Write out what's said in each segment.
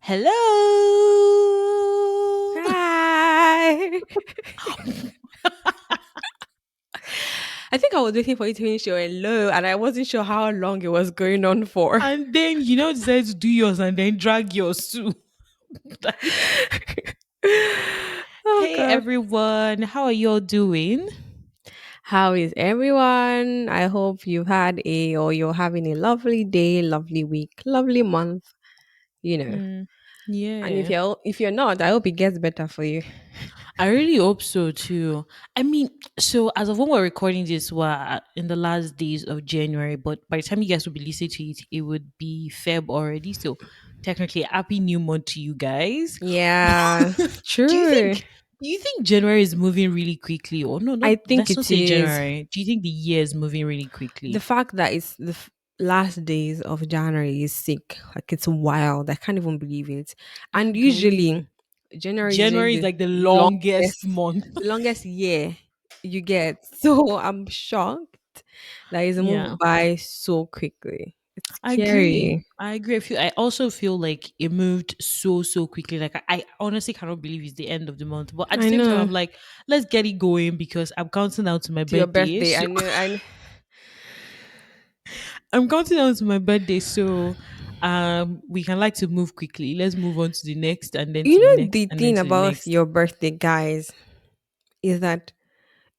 Hello. Hi. I think I was waiting for you to finish your hello, and I wasn't sure how long it was going on for. And then decide to do yours and then drag yours too. Like, Oh hey God. everyone, how are you all doing? How is everyone? I hope you've had a or you're having a lovely day, lovely week, lovely month, you know. Mm, And yeah. if you're not, I hope it gets better for you. I really hope so too. I mean, so as of when we're recording this, we're in the last days of January, but by the time you guys will be listening to it, it would be Feb already. So technically, happy new month to you guys. Yeah, do you true. think do you think January is moving really quickly? Or no, not I think let's not it say is. January. Do you think the year is moving really The quickly? fact that it's the last days of January is sick. Like it's wild. I can't even believe it. I And usually agree. January is usually January is like the longest longest, month. the longest year you get. So I'm shocked that it's Yeah. moved by so quickly. It's I agree. scary. I agree. I also feel like it moved so quickly. Like I honestly cannot believe it's the end of the month. But at the I same time, know. I'm like, let's get it going because I'm counting down to my To your birthday. birthday. So I know. And I'm counting down to my birthday. So we can like to move quickly. Let's move on to the next and then to the you know next the and then thing to the about next. your birthday, guys, is that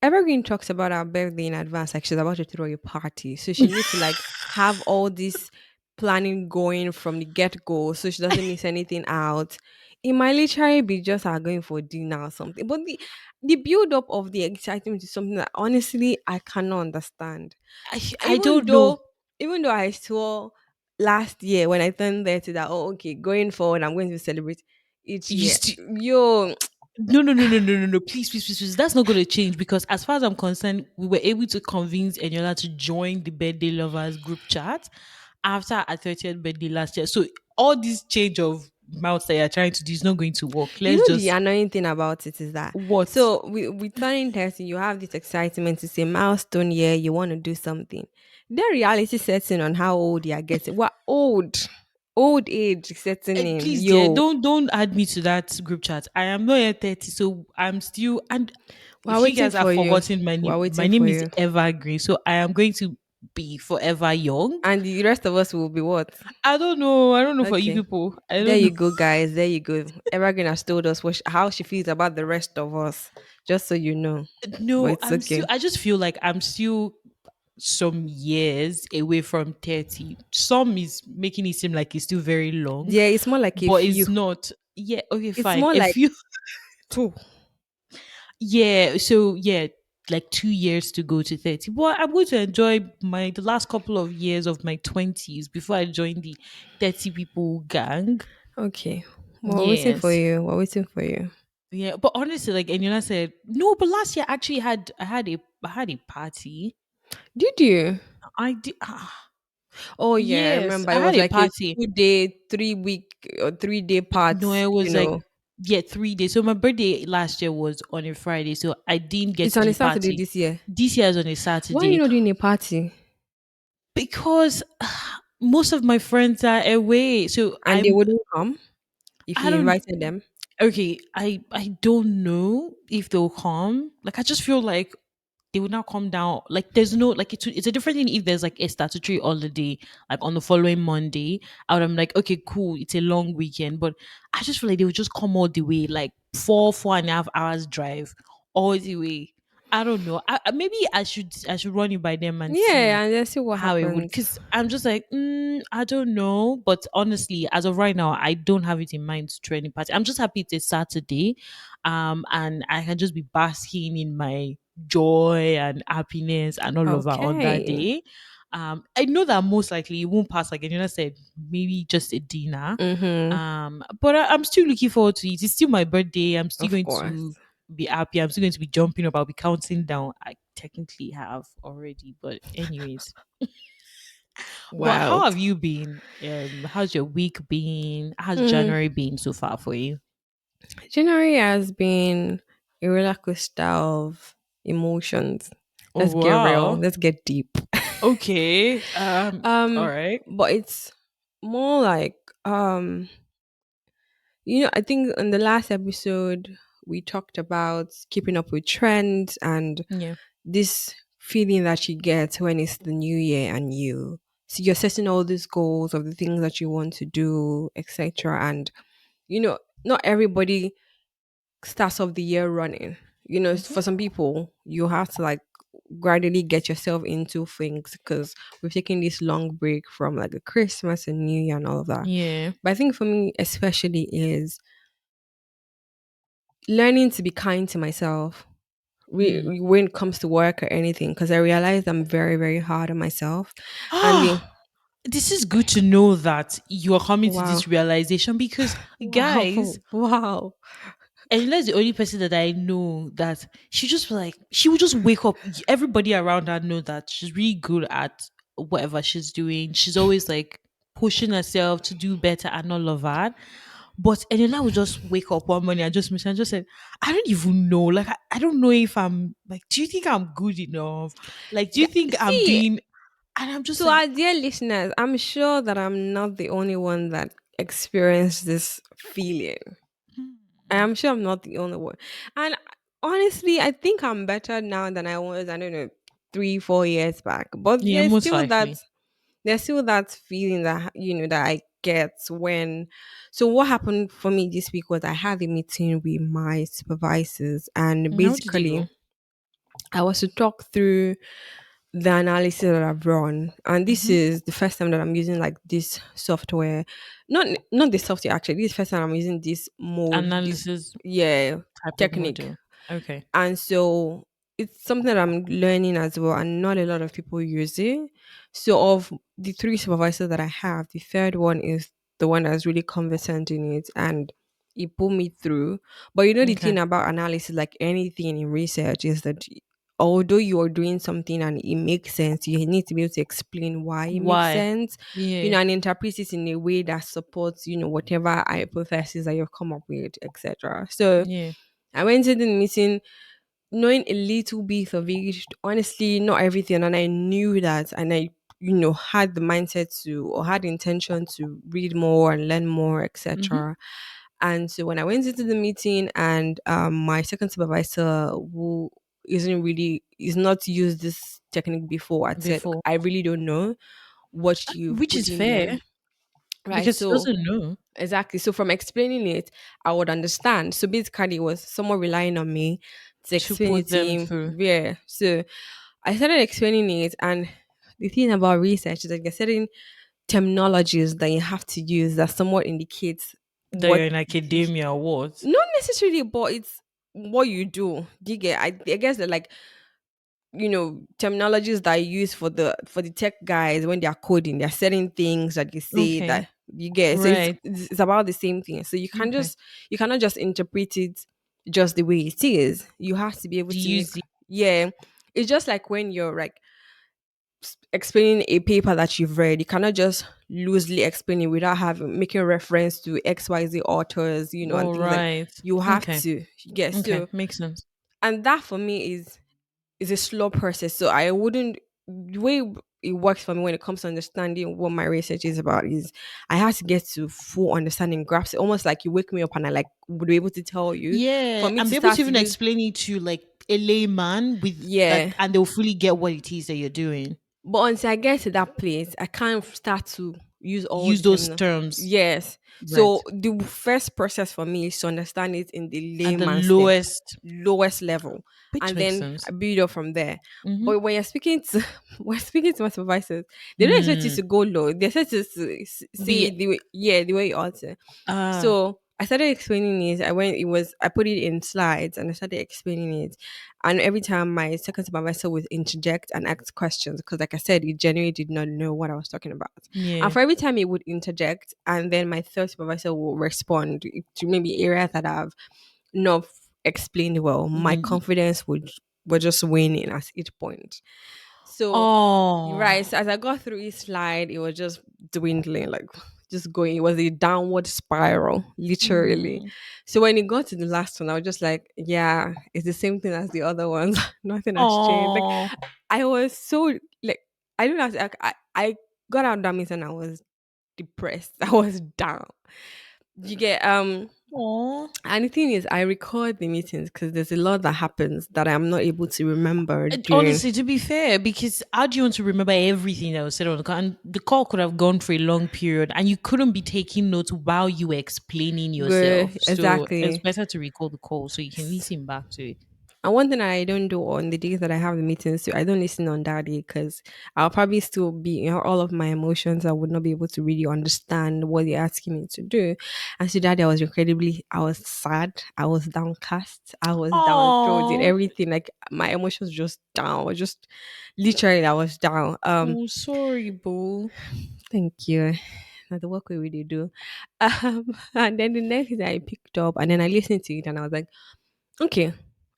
Evergreen talks about our birthday in advance, like she's about to throw a party. So she needs to like have all this planning going from the get go so she doesn't miss anything out. It might literally be just her going for dinner or something. But the build up of the excitement is something that honestly I cannot understand. I Even don't know. though even though I saw last year when I turned 30 that okay, going forward I'm going to celebrate each You year. st- Yo, no. Please. That's not going to change because, as far as I'm concerned, we were able to convince Eniola to join the birthday lovers group chat after our 30th birthday last year. So, all this change of mouths that you're trying to do is not going to work. you Let's know the just annoying thing about it is that what? so we turning 30, you have this excitement to say milestone year, you want to do something. Then reality sets in on how old you are getting. What old age setting in. Please, dear, Yo, don't add me to that group chat. I am not yet 30, so I'm still. And we're if you waiting guys have for you. forgotten my name, We're my waiting name for is you. Evergreen, so I am going to be forever young. And the rest of us will be what? I don't know. I don't know for you Okay. people. I There don't know. you go, guys. There you go. Evergreen has told us how she feels about the rest of us. Just so you know. But No, it's okay. I just feel like I'm still some years away from 30. Some is making it seem like it's still very long, Yeah, it's more like a but it's few. not. Yeah, okay, It's fine. more If like you, two. yeah, so yeah, like 2 years to go to 30. Well, I'm going to enjoy the last couple of years of my 20s before I join the 30 people gang. Okay. We're waiting for Yes. you. We're waiting for you. Yeah, but honestly, like Eniola said, no, but last year I actually I had a party. Did you? I did. Oh yeah, I Yes, remember. I It had was a like a party. 2 day, 3 week, or 3 day No, part. it You was like know, yeah, 3 days. So my birthday last year was on a Friday, so I didn't get it's to on do a the Saturday party. this year. This year is on a Why are you Saturday not doing a party? because most of my friends are away. So And they wouldn't come if I you don't invited them. okay. I don't know if they'll come. Like I just feel like they would not come down. Like there's no like it's a different thing if there's like a statutory holiday like on the following Monday. I would I'm like okay cool it's a long weekend, but I just feel like they would just come all the way like 4.5 hours drive all the way. I don't know. Maybe I should run it by them and see Yeah, and then see what how it would happens. because I'm just like I don't know. But honestly, as of right now, I don't have it in mind to training party. I'm just happy it's a Saturday, and I can just be basking in my joy and happiness and all of that on that Okay. day. I know that most likely it won't pass. Like Anina said, maybe just a dinner. Mm-hmm. But I'm still looking forward to it. It's still my birthday. I'm still Of going course. to be happy. I'm still going to be jumping up. I'll be counting down. I technically have already, but anyways. But how Wild. have you been? How's your week been? How's Mm. January been so far for you? January has been a roller coaster of emotions. Oh Let's get real. wow. Let's get deep. Okay. All Um, right. but it's more like I think in the last episode we talked about keeping up with trends and Yeah. this feeling that you get when it's the new year and you're setting all these goals of the things that you want to do, etc. And you know, not everybody starts off the year running. Hmm. For some people, you have to like gradually get yourself into things because we're taking this long break from like the Christmas and New Year and all of that. Yeah. But I think for me, especially, is learning to be kind to myself Hmm. when it comes to work or anything because I realized I'm very, very hard on myself. And Ah, this is good to know that you are coming to wow, this realization because, guys, wow, wow. and that's the only person that I know that she would just wake up. Everybody around her know that she's really good at whatever she's doing. She's always like pushing herself to do better and all of that. But Eniola would just wake up one morning and just miss and just said, I don't even know. Like I don't know if I'm like, do you think I'm good enough? Like, do you think I'm See, doing, and I'm just to like, our dear listeners, I'm sure that I'm not the only one that experienced this feeling. hmm, I'm sure I'm not the only one. And honestly, I think I'm better now than I was, I don't know, 3, 4 years back. But yeah, most likely. there's still that feeling that that I get when. So what happened for me this week was I had a meeting with my supervisors, and How did you basically go? I was to talk through the analysis that I've run, and this Hmm. is the first time that I'm using like this software. Not the software actually. This is the first time I'm using this mode. This Analysis yeah type of technique, model. Okay. and so it's something that I'm learning as well, and not a lot of people use it. So of the three supervisors that I have, the third one is the one that's really conversant in it, and he put me through. But the Okay. thing about analysis, like anything in research, is that although you are doing something and it makes sense, you need to be able to explain why it makes Why? sense, Yeah. and interpret it in a way that supports, whatever hypothesis that you've come up with, etc. So Yeah. I went into the meeting knowing a little bit of it, honestly, not everything. And I knew that, and I, had the mindset to, or had the intention to read more and learn more, Hmm. etc. And so when I went into the meeting, and my second supervisor, who is not used this technique before, I said, Before. I really don't know what you've Which put is in there. fair Right. because he So doesn't know exactly. So from explaining it, I would understand. So basically, it was someone relying on me to to explain it put to them him. through Yeah. So I started explaining it, and the thing about research is that there's certain terminologies that you have to use that somewhat indicates that what, you're in academia or what. not necessarily, but it's what you do. Do you get? I guess that like terminologies that I use for the tech guys when they are coding, there are certain things that you say Okay. that you get. So it's Right. it's about the same thing. So Okay. you cannot just interpret it just the way it is. You have to be able To to make, use the yeah. It's just like when you're like explaining a paper that you've read, you cannot just loosely explain it without having making reference to XYZ authors, and all things like right. you have Okay. to. Yes. Okay. So Makes sense. and that for me is a slow process. So I wouldn't the way it works for me when it comes to understanding what my research is about is I have to get to full understanding, grasp it, almost like you wake me up and I like would be able to tell you. For Yeah. me And to be able start to to even use, explain it to like a layman with yeah. like and they'll fully get what it is that you're doing. But until I get to that place, I can't start to use all Use the those terminal. terms. Yes. Right. So the first process for me is to understand it in the At the layman's term, lowest, lowest level, which and makes then I sense. build up from there. Mm-hmm. But when you're speaking to when speaking to my supervisors, they don't expect you Mm. to go low. They expect you to say Be it the way, yeah, the way you ought to. ah So I started explaining it. I put it in slides and I started explaining it. And every time my second supervisor would interject and ask questions, because like I said, he genuinely did not know what I was talking about. And yeah. for every time he would interject, and then my third supervisor will respond to maybe areas that I've not explained well, my You, confidence would just waning at each point. So right, oh. so as I got through each slide, it was just dwindling, like just going. It was a downward spiral, literally. Mm. So when it got to the last one, I was just like, yeah, it's the same thing as the other ones. Nothing has changed. Like Oh. I was so like I don't know. I got out of that meeting and I was depressed. I was down. You get Oh, and the thing is, I record the meetings because there's a lot that happens that I'm not able to remember during. honestly, to be fair, because how do you want to remember everything that was said on the call? And the call could have gone for a long period, and you couldn't be taking notes while you were explaining yourself. So it's Exactly. better to recall the call so you can listen back to it. And one thing I don't do on the days that I have the meetings, so I don't listen on that day because I'll probably still be in all of my emotions. I would not be able to really understand what they're asking me to do. And so that day I was sad, I was downcast, I was downtrodden, Oh, everything. Like my emotions just down, just literally I was down. oh, sorry, boo. Thank you. That's the work we really do. And then the next day I picked up and then I listened to it and I was like, okay,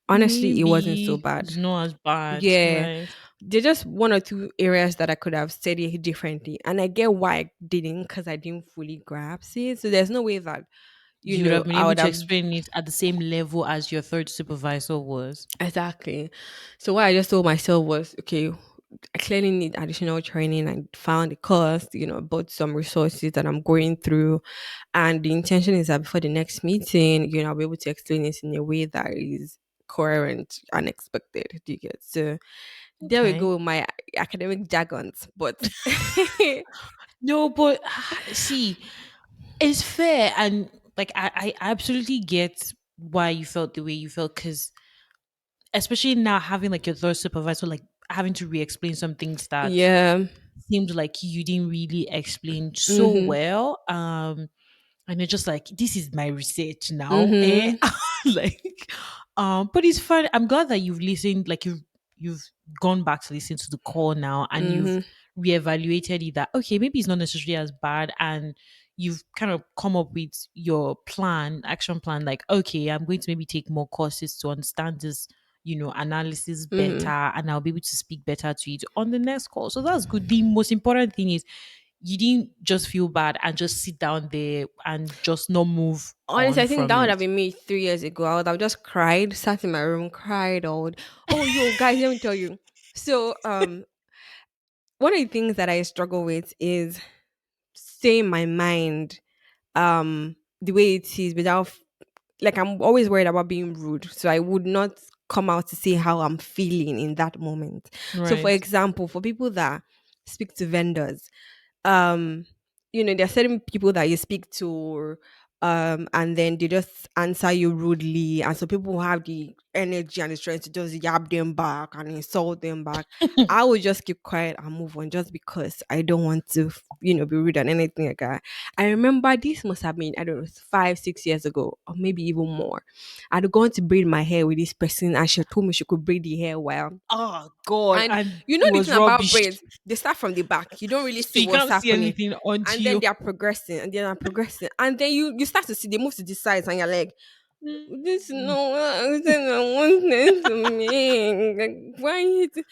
honestly, it wasn't so Maybe bad. it's not as bad, Yeah, right? there's just one or two areas that I could have said it differently, and I get why I didn't because I didn't fully grasp it. So there's no way that You would have been I able would to have explain it at the same level as your third supervisor was. exactly. So what I just told myself was, okay, I clearly need additional training. I found the course, bought some resources that I'm going through, and the intention is that before the next meeting, I'll be able to explain it in a way that is coherent and expected. Do you get so? There we Okay. go with my academic jargons, but No, but see, it's fair, and like I absolutely get why you felt the way you felt, because especially now having like your third supervisor, like having to re-explain some things that yeah. seemed like you didn't really explain so Mhm. well. And they're just like, this is my research now, eh? Mhm. Like, but it's fun. I'm glad that you've listened, like you've gone back to listen to the call now, and you've Mhm. reevaluated it that okay, maybe it's not necessarily as bad, and you've kind of come up with your plan, action plan, like okay, I'm going to maybe take more courses to understand this, analysis better, Mhm. and I'll be able to speak better to it on the next call. So that's good. The most important thing is you didn't just feel bad and just sit down there and just not move Honestly, on I think from that would it. have been me 3 years ago. I would have just cried, sat in my room, cried all. Oh, yo, guys, let me tell you. So, one of the things that I struggle with is saying my mind, the way it is without like I'm always worried about being rude. So I would not come out to say how I'm feeling in that moment. So for Right. example, for people that speak to vendors, um there are certain people that you speak to and then they just answer you rudely, and so people who have the energy and the strength to just yab them back and insult them back. I would just keep quiet and move on just because I don't want to be rude and anything like that. I remember this must have been, I don't know, 5 6 years ago or maybe even more. I'd gone to braid my hair with this person and she told me she could braid the hair well. Oh God. And And you know it the was thing about rubbish. braids, they start from the back. You don't really So see you what's can't see happening. anything And onto then you. they are progressing and they are progressing. And then you start to see they move to the sides and you're like, this is Mm. no what I want this to me. Like, why is it?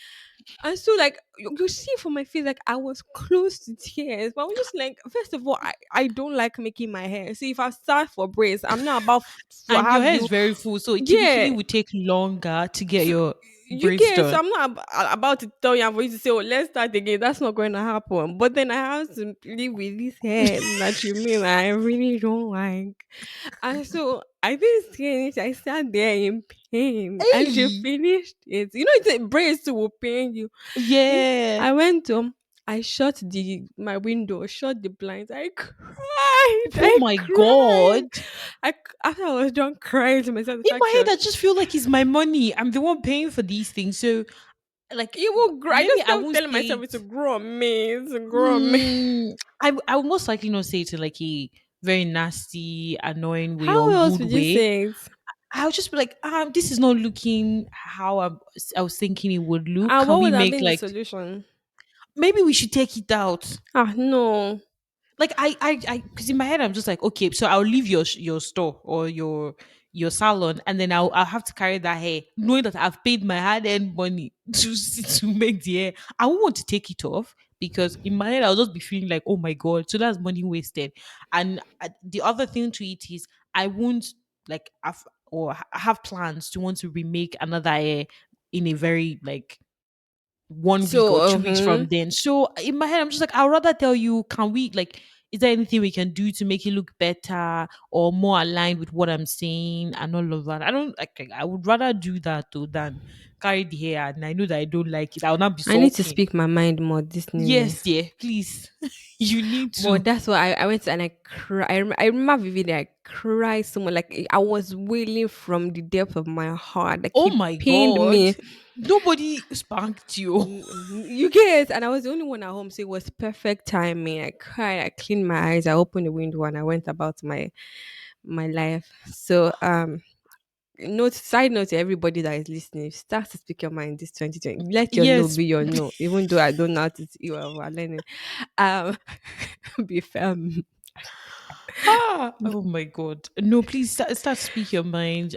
And so like you see from my face, like I was close to tears. But I was just like, first of all, I don't like making my hair. So if I start for braids, I'm not about to And your have hair is you. very full, so it typically Yeah. would take longer to get So your you braids get so done. I'm not about to tell you I'm going to say, oh, let's start again. That's not going to happen. But then I have to live with this hair that you mean I really don't like. And so I didn't say anything. I sat there in pain. And she Hey, finished it. You know, it's a braids will pain you. Eh, yeah. I went home. I shut the my window, shut the blinds. I cried. Oh I my cried. God. After I was done crying to myself, the In fact my that head, I just feel like it's my money. I'm the one paying for these things. So, like, it will grow. I maybe just I kept won't telling say myself it. it's to grow on me. It's to grow on me. I would most likely not say it in like a very nasty, annoying way How or else rude would you way. say it? I would just be like, this is not looking how I was thinking it would look. And Can what we would have make been the like solution? maybe we should take it out? Ah, no. Like because in my head I'm just like, okay, so I'll leave your store or your salon, and then I'll have to carry that hair, knowing that I've paid my hard-earned money to make the hair. I won't want to take it off because in my head I'll just be feeling like, oh my god, so that's money wasted. And the other thing to it is I won't like have plans to want to remake another hair in a very like 1 week or So, 2 weeks from then. So in my head, I'm just like, I'd rather tell you, can we like is there anything we can do to make it look better or more aligned with what I'm saying and all of that? I don't like, I would rather do that though than carry the hair and I know that I don't like it. I'll not be I need to sulking. speak my mind more this new year. Yes, dear, please. You need But to. that's why I went to, and I cry. I remember vividly. I cried so much. Like I was wailing from the depth of my heart. Like Oh he my pained god. me. Nobody spanked you. You get, and I was the only one at home, so it was perfect timing. I cried. I cleaned my eyes. I opened the window, and I went about my life. So note side note to everybody that is listening, start to speak your mind this 2020. Let your no Yes. be your no, even though I don't know how to you are learning. Um be firm. Ah, oh my god. No, please start speak your mind.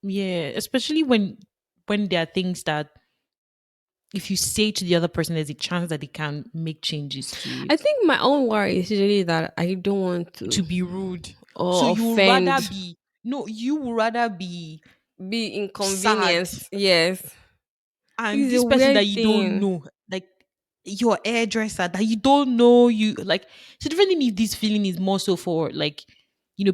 Yeah, especially when there are things that if you say to the other person, there's a chance that they can make changes to I it. think my own worry is usually that I don't want To to be rude. So or you would rather offend, be no, you would rather be be sad inconvenienced. Yes. and It's a this person that weird you don't thing. know, like your hairdresser that you don't know, you like it's a different thing if this feeling is more so for like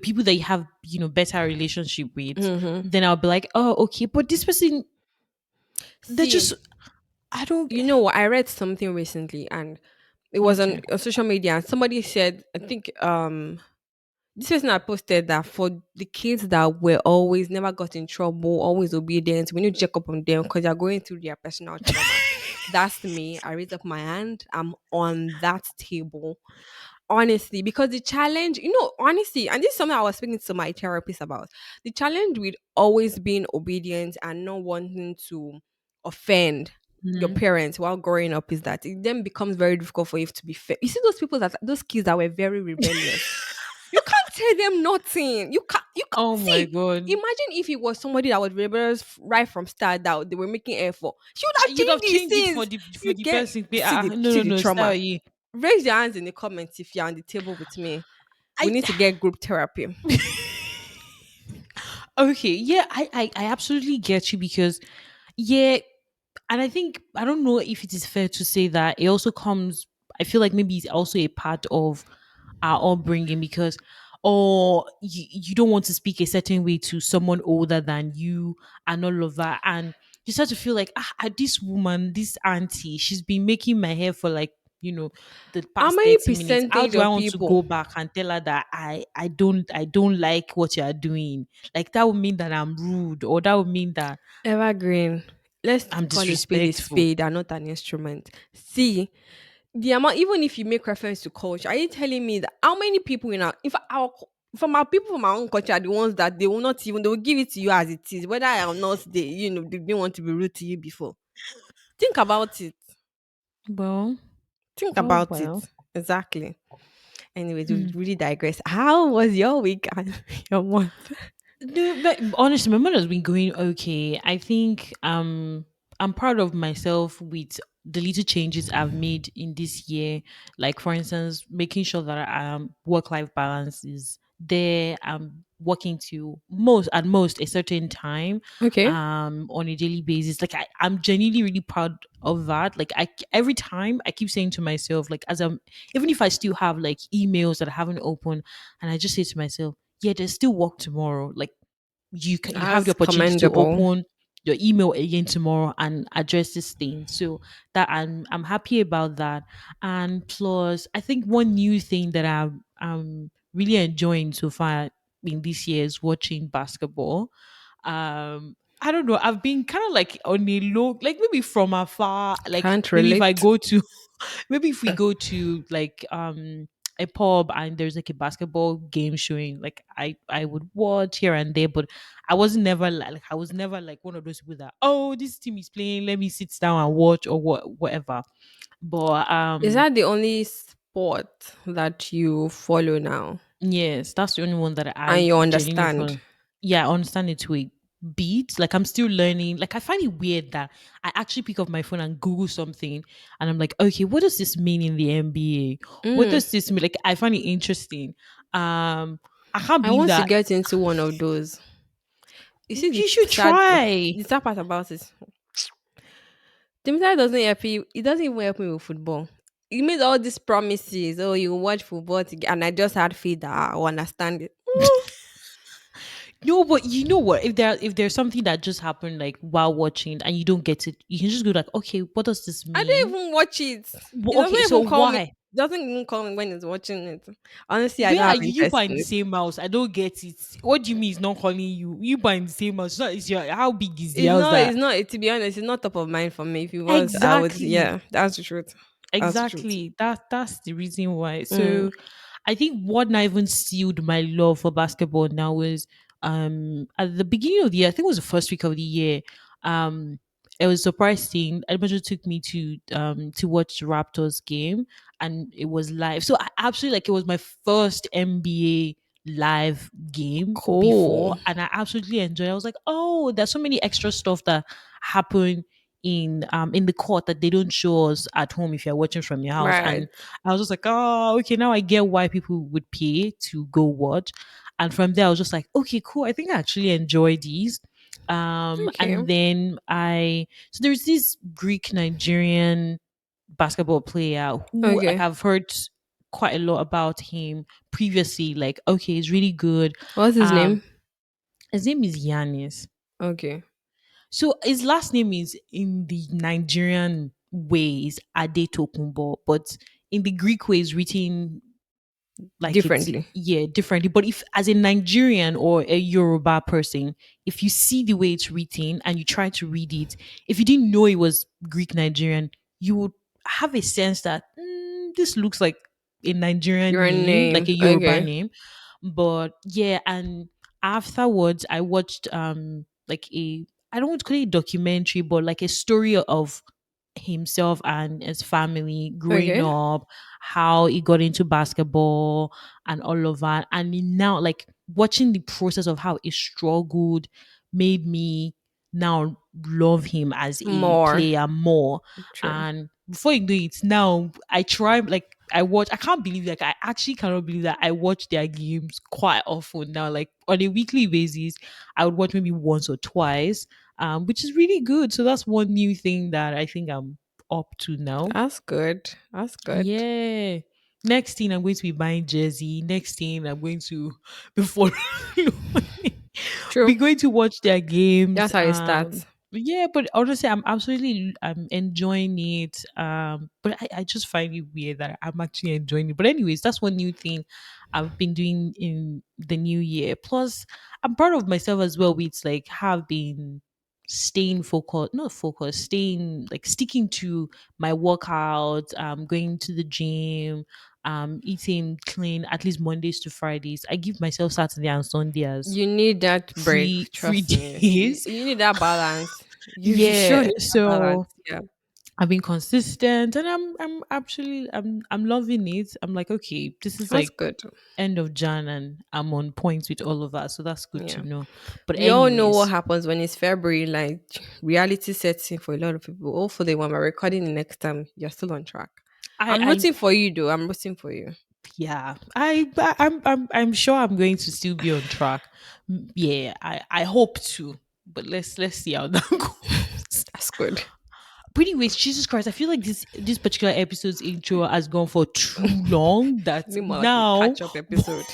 people that you have better relationship with, Hmm. then I'll be like, oh okay, but this person, they're See, just I don't you know what? I read something recently and it was okay. on social media and somebody said, I think this person had posted that for the kids that were always never got in trouble, always obedient, we need to check up on them because they're going through their personal trauma. That's me. I raise up my hand. I'm on that table. Honestly, because the challenge, honestly, and this is something I was speaking to my therapist about. The challenge with always being obedient and not wanting to offend your Mhm. parents while growing up is that it then becomes very difficult for you to be fair. You see those kids that were very rebellious. You can't tell them nothing. You can't Oh my see. god. Imagine if it was somebody that was rebellious right from start that they were making effort. She would Ah, have you'd have changed these changed it things. for You the get person. see the No, see no, the no, trauma. sorry. Raise your hands in the comments if you're on the table with me. We I need to get group therapy. okay, yeah, I absolutely get you because yeah, and I think I don't know if it is fair to say that it also comes. I feel like maybe it's also a part of our upbringing because, or you don't want to speak a certain way to someone older than you and all of that, and you start to feel like this woman, this auntie, she's been making my hair for like the How past many 30 minutes. How percentage do I of want to people go back and tell her that I don't like what you are doing? Like that would mean that I'm rude, or that would mean that evergreen? Let's I'm call a disrespectful. spade and not an instrument. See, the amount, even if you make reference to culture, are you telling me that how many people in our, if our, from our people from our own culture are the ones that they will not even, they will give it to you as it is, whether or not they didn't want to be rude to you before. Think about it. Well, Think well, about it. well. Exactly. Anyways, we Hmm. really digress. How was your week and your month? No, but honestly, my month has been going okay. I think I'm proud of myself with the little changes I've made in this year. Like for instance, making sure that work life balance is there. I'm working to most a certain time Okay. on a daily basis. Like I'm genuinely really proud of that. Like every time I keep saying to myself, like as I'm even if I still have like emails that I haven't opened, and I just say to myself, yeah, there's still work tomorrow. Like you have the That's opportunity to commendable. open your email again tomorrow and address this thing. So that I'm happy about that. And plus, I think one new thing that I'm really enjoying so far in this year is watching basketball. I don't know. I've been kind of like on a low, like maybe from afar, like Can't maybe if I relate. go to maybe if we go to like a pub and there's like a basketball game showing, like I would watch here and there, but I was never like I was never like one of those people that, oh, this team is playing, let me sit down and watch or whatever. But Is that the only sport that you follow now yes, that's the only one that and I you genuinely understand? follow. Yeah, I understand it to a beat. Like I'm still learning. Like I find it weird that I actually pick up my phone and Google something and I'm like, okay, what does this mean in the NBA? What Mm, does this mean? Like I find it interesting. I can't I believe want to that get into one of those. You see you should try. the sad part about it. The Timothy doesn't help you. It doesn't even help me with football. You made all these promises. Oh, you watch football together, and I just had faith that I will understand it. Mm, No, but you know what? If there's something that just happened like while watching and you don't get it, you can just go like, okay, what does this I don't mean? even watch it. It Okay, doesn't so even call me. why? Doesn't even call me when it's watching it. Honestly, I Where don't are have you? You interest buying in the it. same house? I don't get it. What do you mean it's not calling you? You buying the same house? It's not, it's your, how big is the It's house not. that? It's not. To be honest, it's not top of mind for me. If it was, I would. Exactly. Yeah, that's the truth. That's the truth. Exactly. That's the reason why. Mm, So I think what not even sealed my love for basketball now was at the beginning of the year, I think it was the first week of the year. Um it was surprising. Edmonton took me to watch the Raptors game and it was live. So I absolutely like it was my first NBA live game before cool. and I absolutely enjoyed it. I was like, oh, there's so many extra stuff that happen in the court that they don't show us at home if you're watching from your house. Right. And I was just like, oh, okay, now I get why people would pay to go watch. And from there, I was just like, okay, cool. I think I actually enjoy these. Okay. And then so there's this Greek Nigerian basketball player who like Okay. I've heard quite a lot about him previously. Like, okay, he's really good. What's his Um, name? his name is Yanis. Okay. So his last name is in the Nigerian way is Ade Tokunbo, but in the Greek way is written like it's Differently. yeah differently. But if as a Nigerian or a Yoruba person, if you see the way it's written and you try to read it, if you didn't know it was Greek Nigerian, you would have a sense that this looks like a Nigerian Your name, like name. a Yoruba Okay. name. But yeah, and afterwards I watched like a, I don't want to call it a documentary, but like a story of himself and his family growing Okay. up, how he got into basketball and all of that. And now, like watching the process of how he struggled made me now love him as a More. player more. True. And before you know it, now I try like I watch. I can't believe like I actually cannot believe that I watch their games quite often now. Like on a weekly basis, I would watch maybe once or twice, which is really good. So that's one new thing that I think I'm up to now. That's good. That's good. Yeah. Next thing I'm going to be buying jersey. Next thing I'm going to be following, True. be going to watch their games. That's how it starts. Yeah, but honestly, I'm enjoying it. But I just find it weird that I'm actually enjoying it. But anyways, that's one new thing I've been doing in the new year. Plus, I'm proud of myself as well. With like have been staying focused, not focused, staying like sticking to my workout, going to the gym, eating clean at least Mondays to Fridays. I give myself Saturday and Sunday as You need that break. free Trust me. You, days. you need that balance. You sure Yeah. need that balance. So Yeah. I've been consistent and I'm actually I'm loving it. I'm like, okay, this is That's like good. end of Jan and I'm on point with all of that. So that's good to Yeah. know. But We all know what anyways, happens when it's February, like reality sets in for a lot of people. Hopefully, when we're recording the next time, you're still on track. I'm I rooting for you, though. I'm rooting for you. yeah, I'm sure I'm going to still be on track. Yeah, I hope to, but let's see how that goes. That's good. But anyways, Jesus Christ, I feel like this particular episode's intro has gone for too long. That Need more like a now, catch up episode.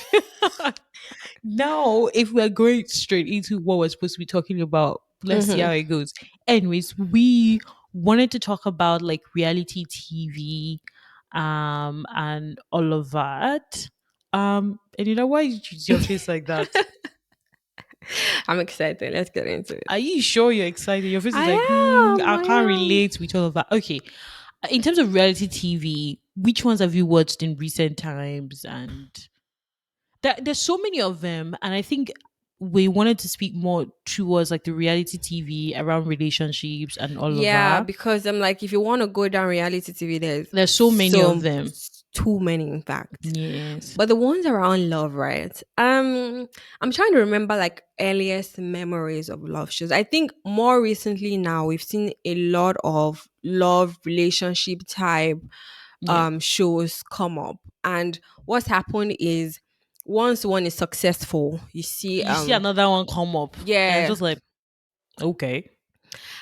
now if we're going straight into what we're supposed to be talking about, let's see hmm how it goes. Anyways, we wanted to talk about like reality TV, and all of that. And you know why you choose your face like that? I'm excited. Let's get into it. Are you sure you're excited? Your face is like, I am. I I can't am. relate with all of that. Okay. In terms of reality TV, which ones have you watched in recent times? And there's so many of them. And I think we wanted to speak more towards like the reality TV around relationships and all of Yeah, that. because I'm like, if you want to go down reality TV, there's There's so many of them. too many, in fact. Yes. But the ones around love, right? I'm trying to remember like earliest memories of love shows. I think more recently now we've seen a lot of love relationship type Yeah. shows come up. And what's happened is once one is successful, you see You see another one come up. And it's yeah. just like, okay.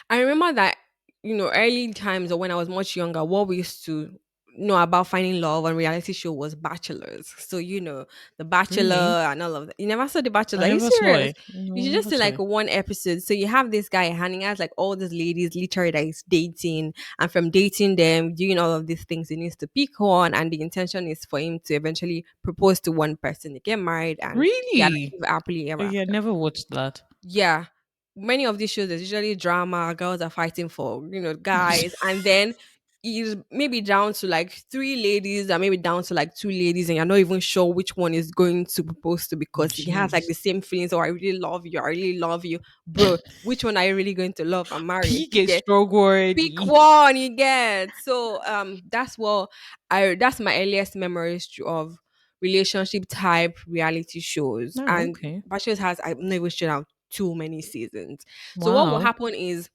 I remember that, early times or when I was much younger, what we used to know about finding love on reality show was Bachelors. So The Bachelor Really? and all of that. You never saw The Bachelor? I Are you never saw serious? it. No, You I should just never see saw like it. one episode. So you have this guy and he has like all these ladies literally that he's dating, and from dating them, doing all of these things, he needs to pick one, and the intention is for him to eventually propose to one person, they get married, and yeah, Really? live happily ever Okay, I after. never watched that. Yeah. Many of these shows, there's usually drama, girls are fighting for, guys, and then is maybe down to like three ladies, or maybe down to like two ladies, and you're not even sure which one is going to propose to because he has like Jeez. the same feelings. Oh, I really love you, I really love you, bro. Which one are you really going to love and marry? Pick You a get strong word. pick one, you get. So that's my earliest memories of relationship type reality shows. Oh, And okay. Bachelors has, I'm not even sure now, too many seasons. So what will Wow. happen is,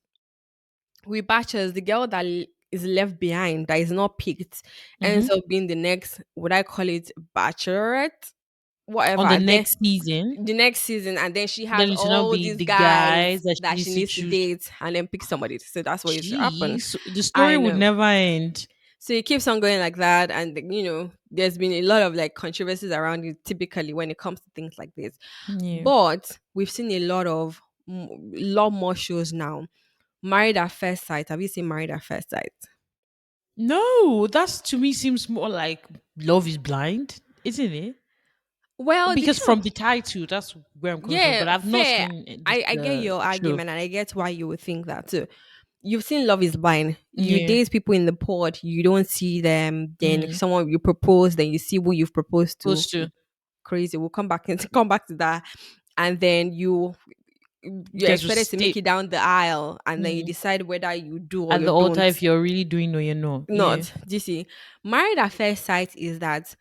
with Bachelors, the girl that is left behind, that is not picked, ends Mm-hmm. up being the next, would I call it bachelorette, whatever. On the And then next season, the next season, and then she has then it should not all be these the guys guys that she that she needs to needs to choose. date and then pick somebody. So that's what used to happen. Jeez, the story I would know. never end. So it keeps on going like that, and there's been a lot of like controversies around it. Typically, when it comes to things like this, Yeah. but we've seen a lot more shows now. Married at First Sight. Have you seen Married at First Sight? No, that's to me seems more like Love is Blind, isn't it? Well, the Because thing, from the title, that's where I'm coming from. yeah, But I've not fair. seen I get the your show. argument, and I get why you would think that too. You've seen Love is Blind. You Yeah. date people in the pod, you don't see them. Then Mm. someone you propose, then you see who you've proposed to. Supposed to. Crazy. We'll come back and come back to that. And then you're Guys will expected to make stay it down the aisle, and then you mm, decide whether you do or at you the altar don't. if you're really doing or you're not. Yeah. Not. Do you see? Married at First Sight is that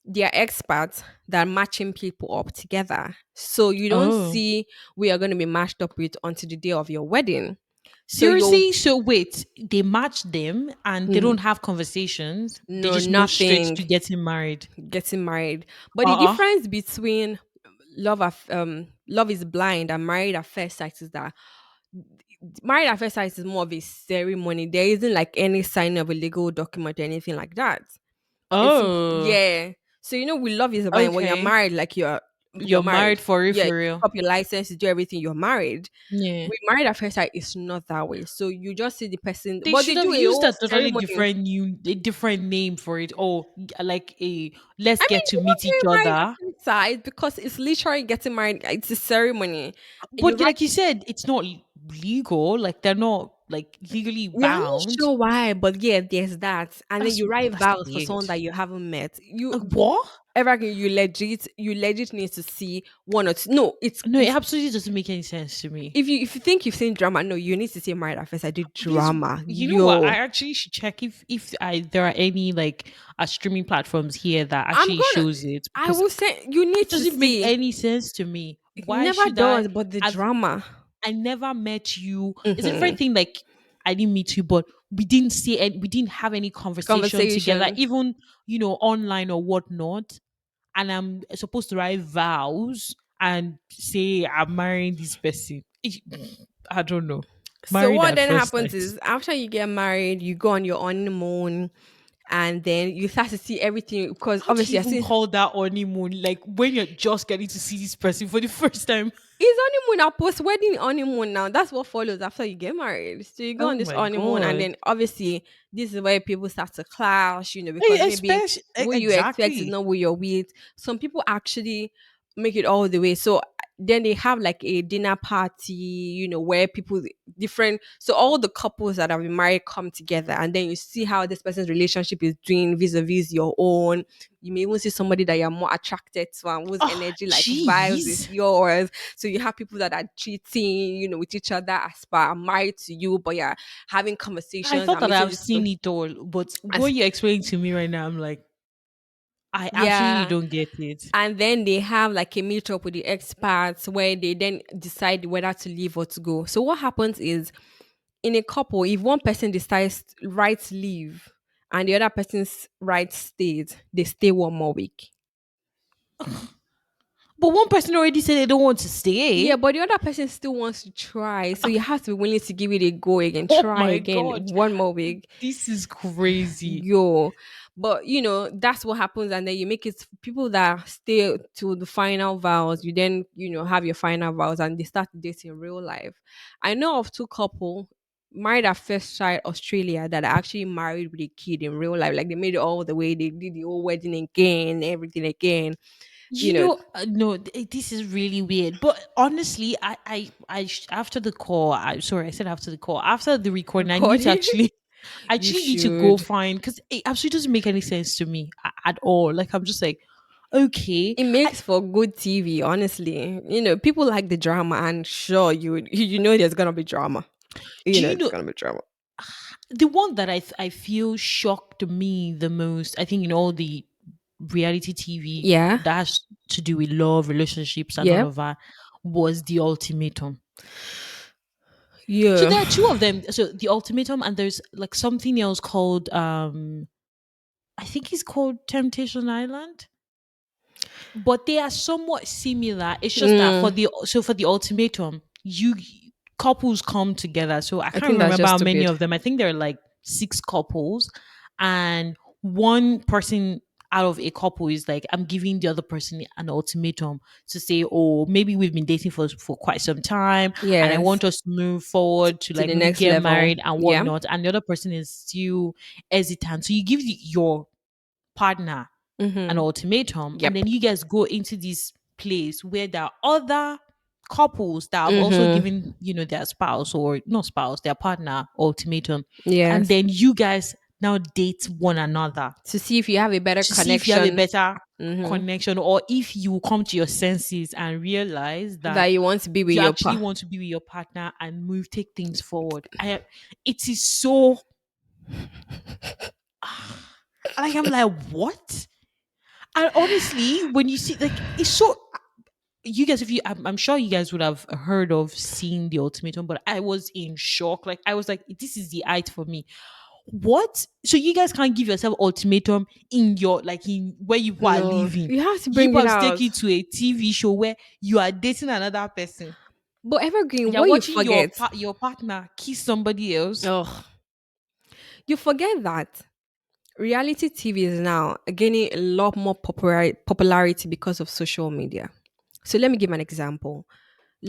they are experts that are matching people up together. So you don't Oh. see we are going to be matched up with until the day of your wedding. So you'll Seriously? So wait, they match them and they mm, don't have conversations. They no just move straight nothing to getting married. getting married. But the Uh-uh. difference between Love is Blind and Married at First Sight is that Married at First Sight is more of a ceremony. There isn't like any sign of a legal document or anything like that. It's Oh. yeah. So with Love is Blind, when you're Okay. married, like you're You're married. married for real, Yeah, you for pick real. up your license, you do everything, you're married. Yeah. With Married at First Sight, it's not that way. So you just see the person, They but they should have do a used whole a totally ceremony. a different name for it. Or like a let's I mean, get to you meet won't each get married at other. first sight because it's literally getting married. It's a ceremony. You But write. like you said, it's not legal. Like they're not like legally We are not bound. sure why, but yeah, there's that. And then you write That's vows for weird. someone that you haven't met. Like what? Everything you legit need to see one or two. No, No, it it's absolutely doesn't make any sense to me. if you think you've seen drama, no, you need to see Married at First Sight. I did Because drama. you know what, I Yo, actually should check if I there are any like streaming platforms here that I'm actually gonna. shows it I because will say you it need to doesn't make see. any sense to me. It Why never should I? does, but the I've drama. I never met you. It's a Hmm. different thing. Like I didn't meet you, but we didn't see any, we didn't have any conversation together, Conversations. even online or whatnot. And I'm supposed to write vows and say I'm marrying this person. I don't know. So Married what at then first happens sight. is after you get married, you go on your honeymoon, and then you start to see everything because How do you obviously I even see call that honeymoon? Like when you're just getting to see this person for the first time. it's honeymoon now, post wedding honeymoon now. That's what follows after you get married. So you go Oh on this my honeymoon, and god. then obviously this is where people start to clash, because maybe Especially who you expect is exactly. not who you're with. Some people actually make it all the way. So then they have like a dinner party, where people different. So all the couples that have been married come together, and then you see how this person's relationship is doing vis-a-vis your own. You may even see somebody that you're more attracted to and whose Oh energy like vibes with jeez. yours. So you have people that are cheating, with each other as per are married to you, but you're having I conversations thought and that meeting I've these people. seen it all, but As, what you're explaining to me right now, I'm like, I absolutely yeah. don't get it. And then they have like a meet up with the experts where they then decide whether to leave or to go. So what happens is in a couple, if one person decides right leave and the other person's right stays, they stay one more week. But one person already said they don't want to Yeah, stay. but the other person still wants to try. So you have to be willing to give it a go again, Oh try my again, god. one more week. This is crazy. Yo. But that's what happens, and then you make it people that stay to the final vows, you then, have your final vows and they start dating in real life. I know of two couple married at first sight Australia that are actually married with a kid in real life. Like they made it all the way, they did the whole wedding again, everything again. You You know, know, no, this is really weird. But honestly, after the call, I sorry, I said after the call, after the recording, I need to recording. actually, I You actually need to go should. find because it absolutely doesn't make any sense to me at all. Like I'm just like, okay, It makes for good TV, honestly. People like the drama, and sure, there's gonna be drama. do you It's know gonna be drama. the one that I feel shocked me the most? I think in all the reality TV Yeah, that has to do with love, relationships, and all yeah, of that was the ultimatum. So yeah. there are two of them. So the ultimatum and there's like something else called I think it's called Temptation Island. But they are somewhat similar. It's just that Mm, for the ultimatum, you couples come together. So I I can't think that's remember just how many stupid. of them. I think there are like six couples, and one person out of a couple is like, I'm giving the other person an ultimatum to say, oh, maybe we've been dating for quite some time, and I Yes, want us to move forward to to like the maybe next get level. married and Yeah. whatnot, and the other person is still hesitant. So you give your partner an Mm-hmm. ultimatum, and Yep. then you guys go into this place where there are other couples that have also Mm-hmm. given their spouse or not spouse, their partner ultimatum, and Yes. then you guys now date one another To see if you have a better to see if you have a connection. better Mm-hmm. connection, or if you come to your senses and realize That that you want to be with you your actually pa. want to be with your partner and take things forward. It is so like I'm like, what? And honestly, when you see like it's so you guys, if you, I'm sure you guys would have heard of seeing the ultimatum, but I was in shock. Like I was like, this is the height for me. What? So you guys can't give yourself ultimatum in your like in where you are No, living. you have to You bring it have to take out. it to a TV show where you are dating another person. But Evergreen, You're what you watching your forget? your partner kiss somebody else. Oh, you forget that reality TV is now gaining a lot more popularity because of social media. So let me give an example.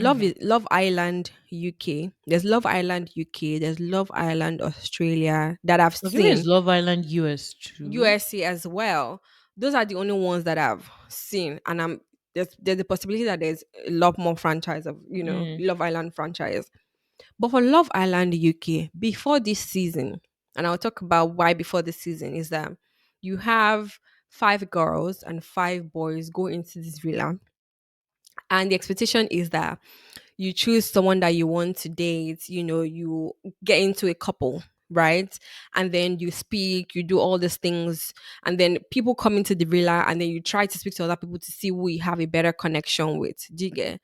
Okay. Love Island UK. There's Love Island UK. There's Love Island Australia that I've I think there's seen. Love Island US too. USA as well. Those are the only ones that I've seen, and there's a possibility that there's a lot more franchise of Mm. Love Island franchise. But for Love Island UK, before this season, and I'll talk about why before this season is that you have five girls and five boys go into this villa, and the expectation is that you choose someone that you want to date, you get into a couple, right? And then you speak, you do all these things, and then people come into the villa, and then you try to speak to other people to see who you have a better connection with. Do you get?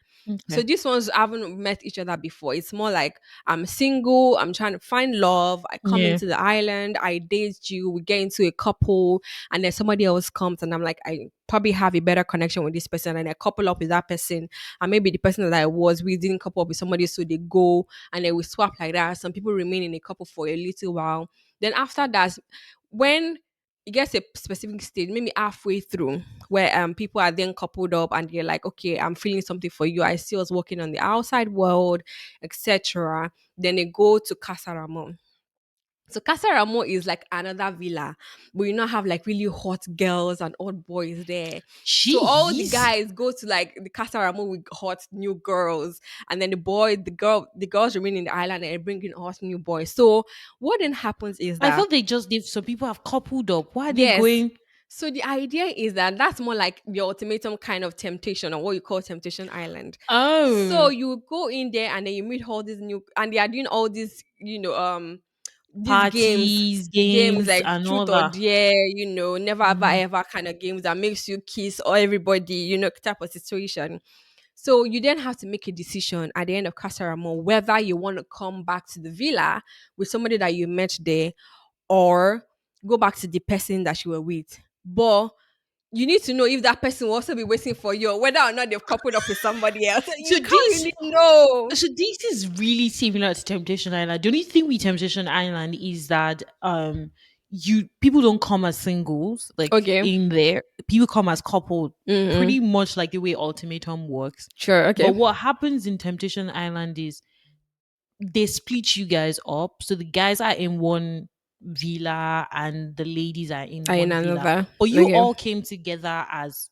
So Okay. these ones haven't met each other before. It's more like I'm single, I'm trying to find love. I come Yeah. into the island, I date you, we get into a couple, and then somebody else comes and I'm like, I probably have a better connection with this person, and I couple up with that person. And maybe the person that I was with didn't couple up with somebody, so they go and then we swap like that. Some people remain in a couple for a little while. Then after that, when it gets a specific stage, maybe halfway through, where people are then coupled up and they're like, okay, I'm feeling something for you. I see us working on the outside world, etc. Then they go to Casa Ramon. So Casa Ramo is like another villa, but you not have like really hot girls and old boys there. So all the Jeez. guys go to like the Casa Ramo with hot new girls, and then the girls remain in the island and bring in hot new boys. So what then happens is I that thought they just did some people have coupled up. Why are they yes. going? So the idea is that that's more like the ultimatum kind of temptation, or what you call temptation island. So Oh, you go in there and then you meet all these new, and they are doing all these, these parties, games games, like and truth all or that. dare, never ever Mm. ever kind of games that makes you kiss or everybody, type of situation. So you then have to make a decision at the end of Casaramo whether you want to come back to the villa with somebody that you met there, or go back to the person that you were with. But you need to know if that person will also be waiting for you, or whether or not they've coupled up with somebody else. So You can't this really know. so this is really similar to Temptation Island. The only thing with Temptation Island is that you people don't come as singles like Okay. in there. People come as couple, Mm-hmm. pretty much like the way Ultimatum works. Sure. But Okay. what happens in Temptation Island is they split you guys up. So the guys are in one villa and the ladies are in I in one villa. another. But you Okay. all came together as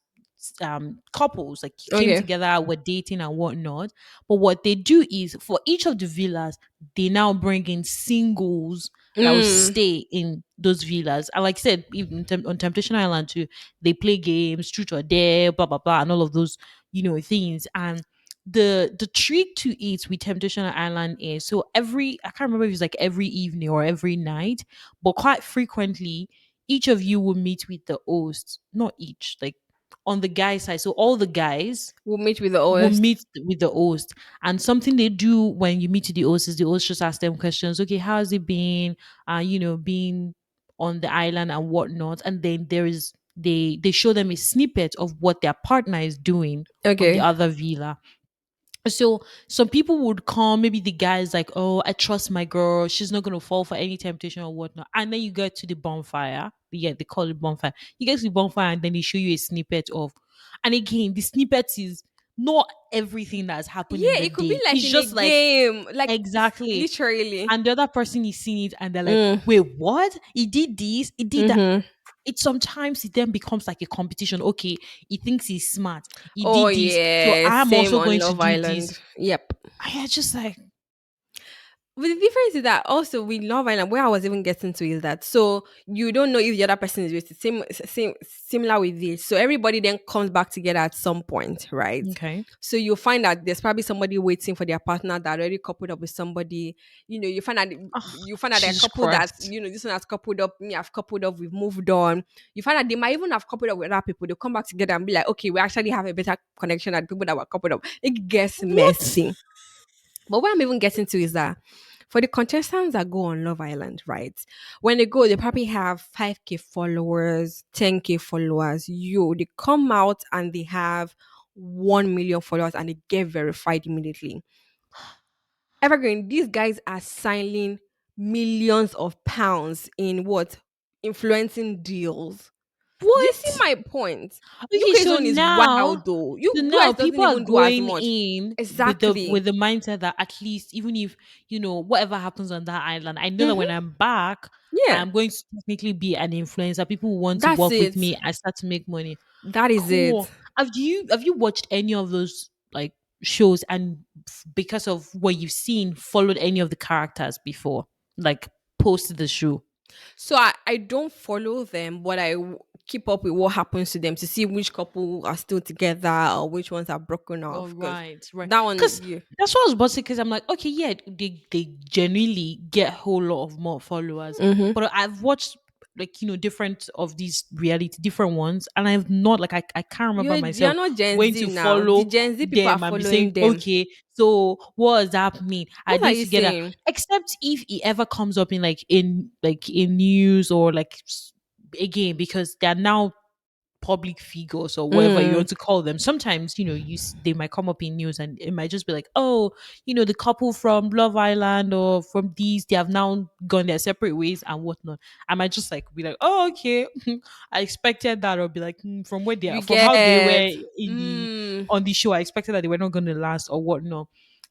couples, like you came Okay. together, were dating and whatnot. But what they do is for each of the villas, they now bring in singles that will Mm. stay in those villas. And like I said, even on Temptation Island too, they play games, truth or dare, blah blah blah, and all of those, things. And the trick to it with Temptation Island is so every I can't remember if it's like every evening or every night, but quite frequently each of you will meet with the host, not each, like on the guy side. So all the guys We'll meet with the will host. meet with the host. And something they do when you meet with the host is the host just ask them questions. Okay, how's it been? Being on the island and whatnot. And then they show them a snippet of what their partner is doing on the Okay. other villa. So some people would come, maybe the guy's like, oh, I trust my girl. She's not gonna fall for any temptation or whatnot. And then you get to the bonfire. Yeah, they call it bonfire. You get to the bonfire and then they show you a snippet of, and again, the snippet is not everything that's happened in Yeah, the it could be day. like It's in a just like game, like exactly. literally. And the other person is seeing it and they're like, Mm. wait, what? He did this, he did that. Mm-hmm. It sometimes it then becomes like a competition. Okay, he thinks he's smart. He Oh did this. So yeah, I'm same also on going to Love do this. Island. Yep. I just like, But the difference is that also with Love Island, where I was even getting to is that so you don't know if the other person is with the same similar with this. So everybody then comes back together at some point, right? okay. So you find that there's probably somebody waiting for their partner that already coupled up with somebody. You find out Oh, there are Jesus couple that Christ. this one has coupled up, me I've coupled up, we've moved on. You find out they might even have coupled up with other people. They'll come back together and be like, okay, we actually have a better connection than people that were coupled up. It gets What? messy. But what I'm even getting to is that for the contestants that go on Love Island, right? When they go, they probably have 5K followers, 10K followers. They come out and they have 1 million followers and they get verified immediately. Evergreen, these guys are signing millions of pounds in what? Influencing deals. Do you see What? my point? Okay, UK so zone is now, wild though. so now US doesn't people are even do as going much. in with the Exactly. mindset that at least even if whatever happens on that island, I know that when Hmm. I'm back, Yeah, I'm going to technically be an influencer. People will want to that's work with it. me. I start to make money. That is it. Cool. Have you watched any of those like shows and because of what you've seen, followed any of the characters before, like post the show? So I don't follow them, but keep up with what happens to them to see which couple are still together or which ones are broken Oh, off. Because right, right. that one, Because yeah. that's what I was about to say. Because I'm like, okay, yeah, they genuinely get a whole lot of more followers. Mm-hmm. But I've watched like different of these reality, different ones, and I've not like I can't remember You're myself not Gen going Z to now. The follow Gen Z people are them and be saying, following them. okay, so what does that mean? Are What are they you together? saying? Except if it ever comes up in in news or like again because they're now public figures or whatever you Mm. want to call them. Sometimes, they might come up in news and it might just be like, oh, the couple from Love Island or from these, they have now gone their separate ways and whatnot. I might just like be like, oh, okay, I expected that, or be like, from where they are, You from how they were get. in the Mm. on the show, I expected that they were not going to last or whatnot.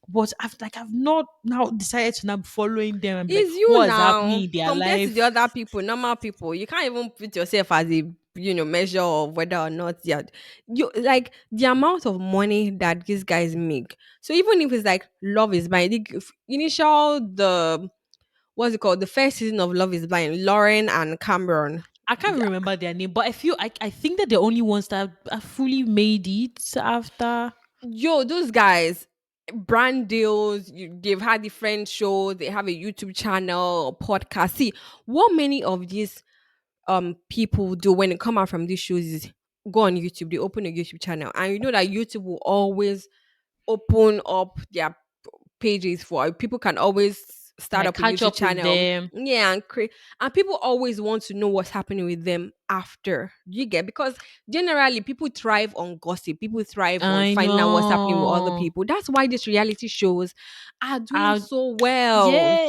But I've not now decided to now be following them and be like, It's you what is now happening in their compared to the life? other people, normal people. You can't even put yourself as a measure of whether or not you like the amount of money that these guys make. So even if it's like Love is Blind, initial the what's it called? The first season of Love is Blind, Lauren and Cameron. I can't remember their name, but I think that the only ones that have fully made it after. Those guys, brand deals, they've had different shows, they have a YouTube channel, a podcast. See, what many of these people do when they come out from these shows is go on YouTube, they open a YouTube channel, and you know that YouTube will always open up their pages for people can always start Like up a catch YouTube up with channel. them. Yeah, and people always want to know what's happening with them after. You get, because generally people thrive on gossip. People thrive on I finding out what's happening with other know. people. That's why these reality shows are doing I so well. Yeah.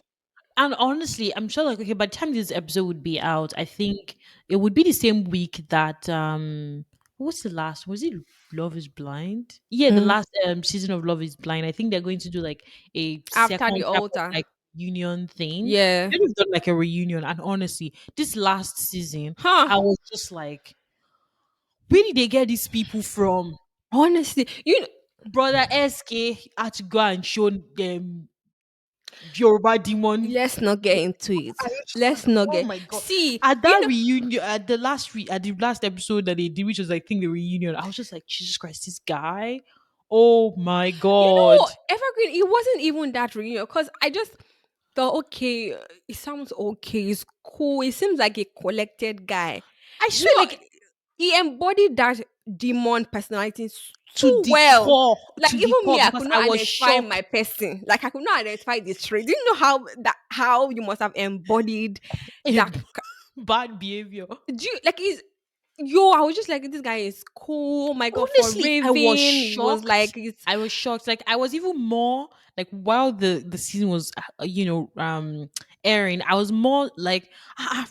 And honestly, I'm sure like okay, by the time this episode would be out, I think it would be the same week that what's the last? Was it Love is Blind? Yeah, the Mm. last season of Love is Blind. I think they're going to do like a After the second type of altar. like union thing. Yeah. They've done like a reunion. And honestly, this last season, Huh. I was just like, where did they get these people from? Honestly, Brother SK had to go and show them Yoruba demon. let's not get into it. I was just Let's like, not oh get. my god! See, At that reunion, at the last episode that they did, which was I think the reunion, I was just like, Jesus Christ, this guy! Oh my god! Evergreen, it wasn't even that reunion because I just thought, okay, it sounds okay, it's cool, it seems like a collected guy. I You swear, know, like he embodied that demon personality to too the well. core, Like even me, I because could I not was identify my shocked. person. Like I could not identify this trait. Do you know how you must have embodied A that? bad behavior. Do you like is yo? I was just like, this guy is cool. Oh my god, for Honestly, I was Raven, he was shocked. like, it's I was shocked. Like I was even more like while the season was airing, I was more like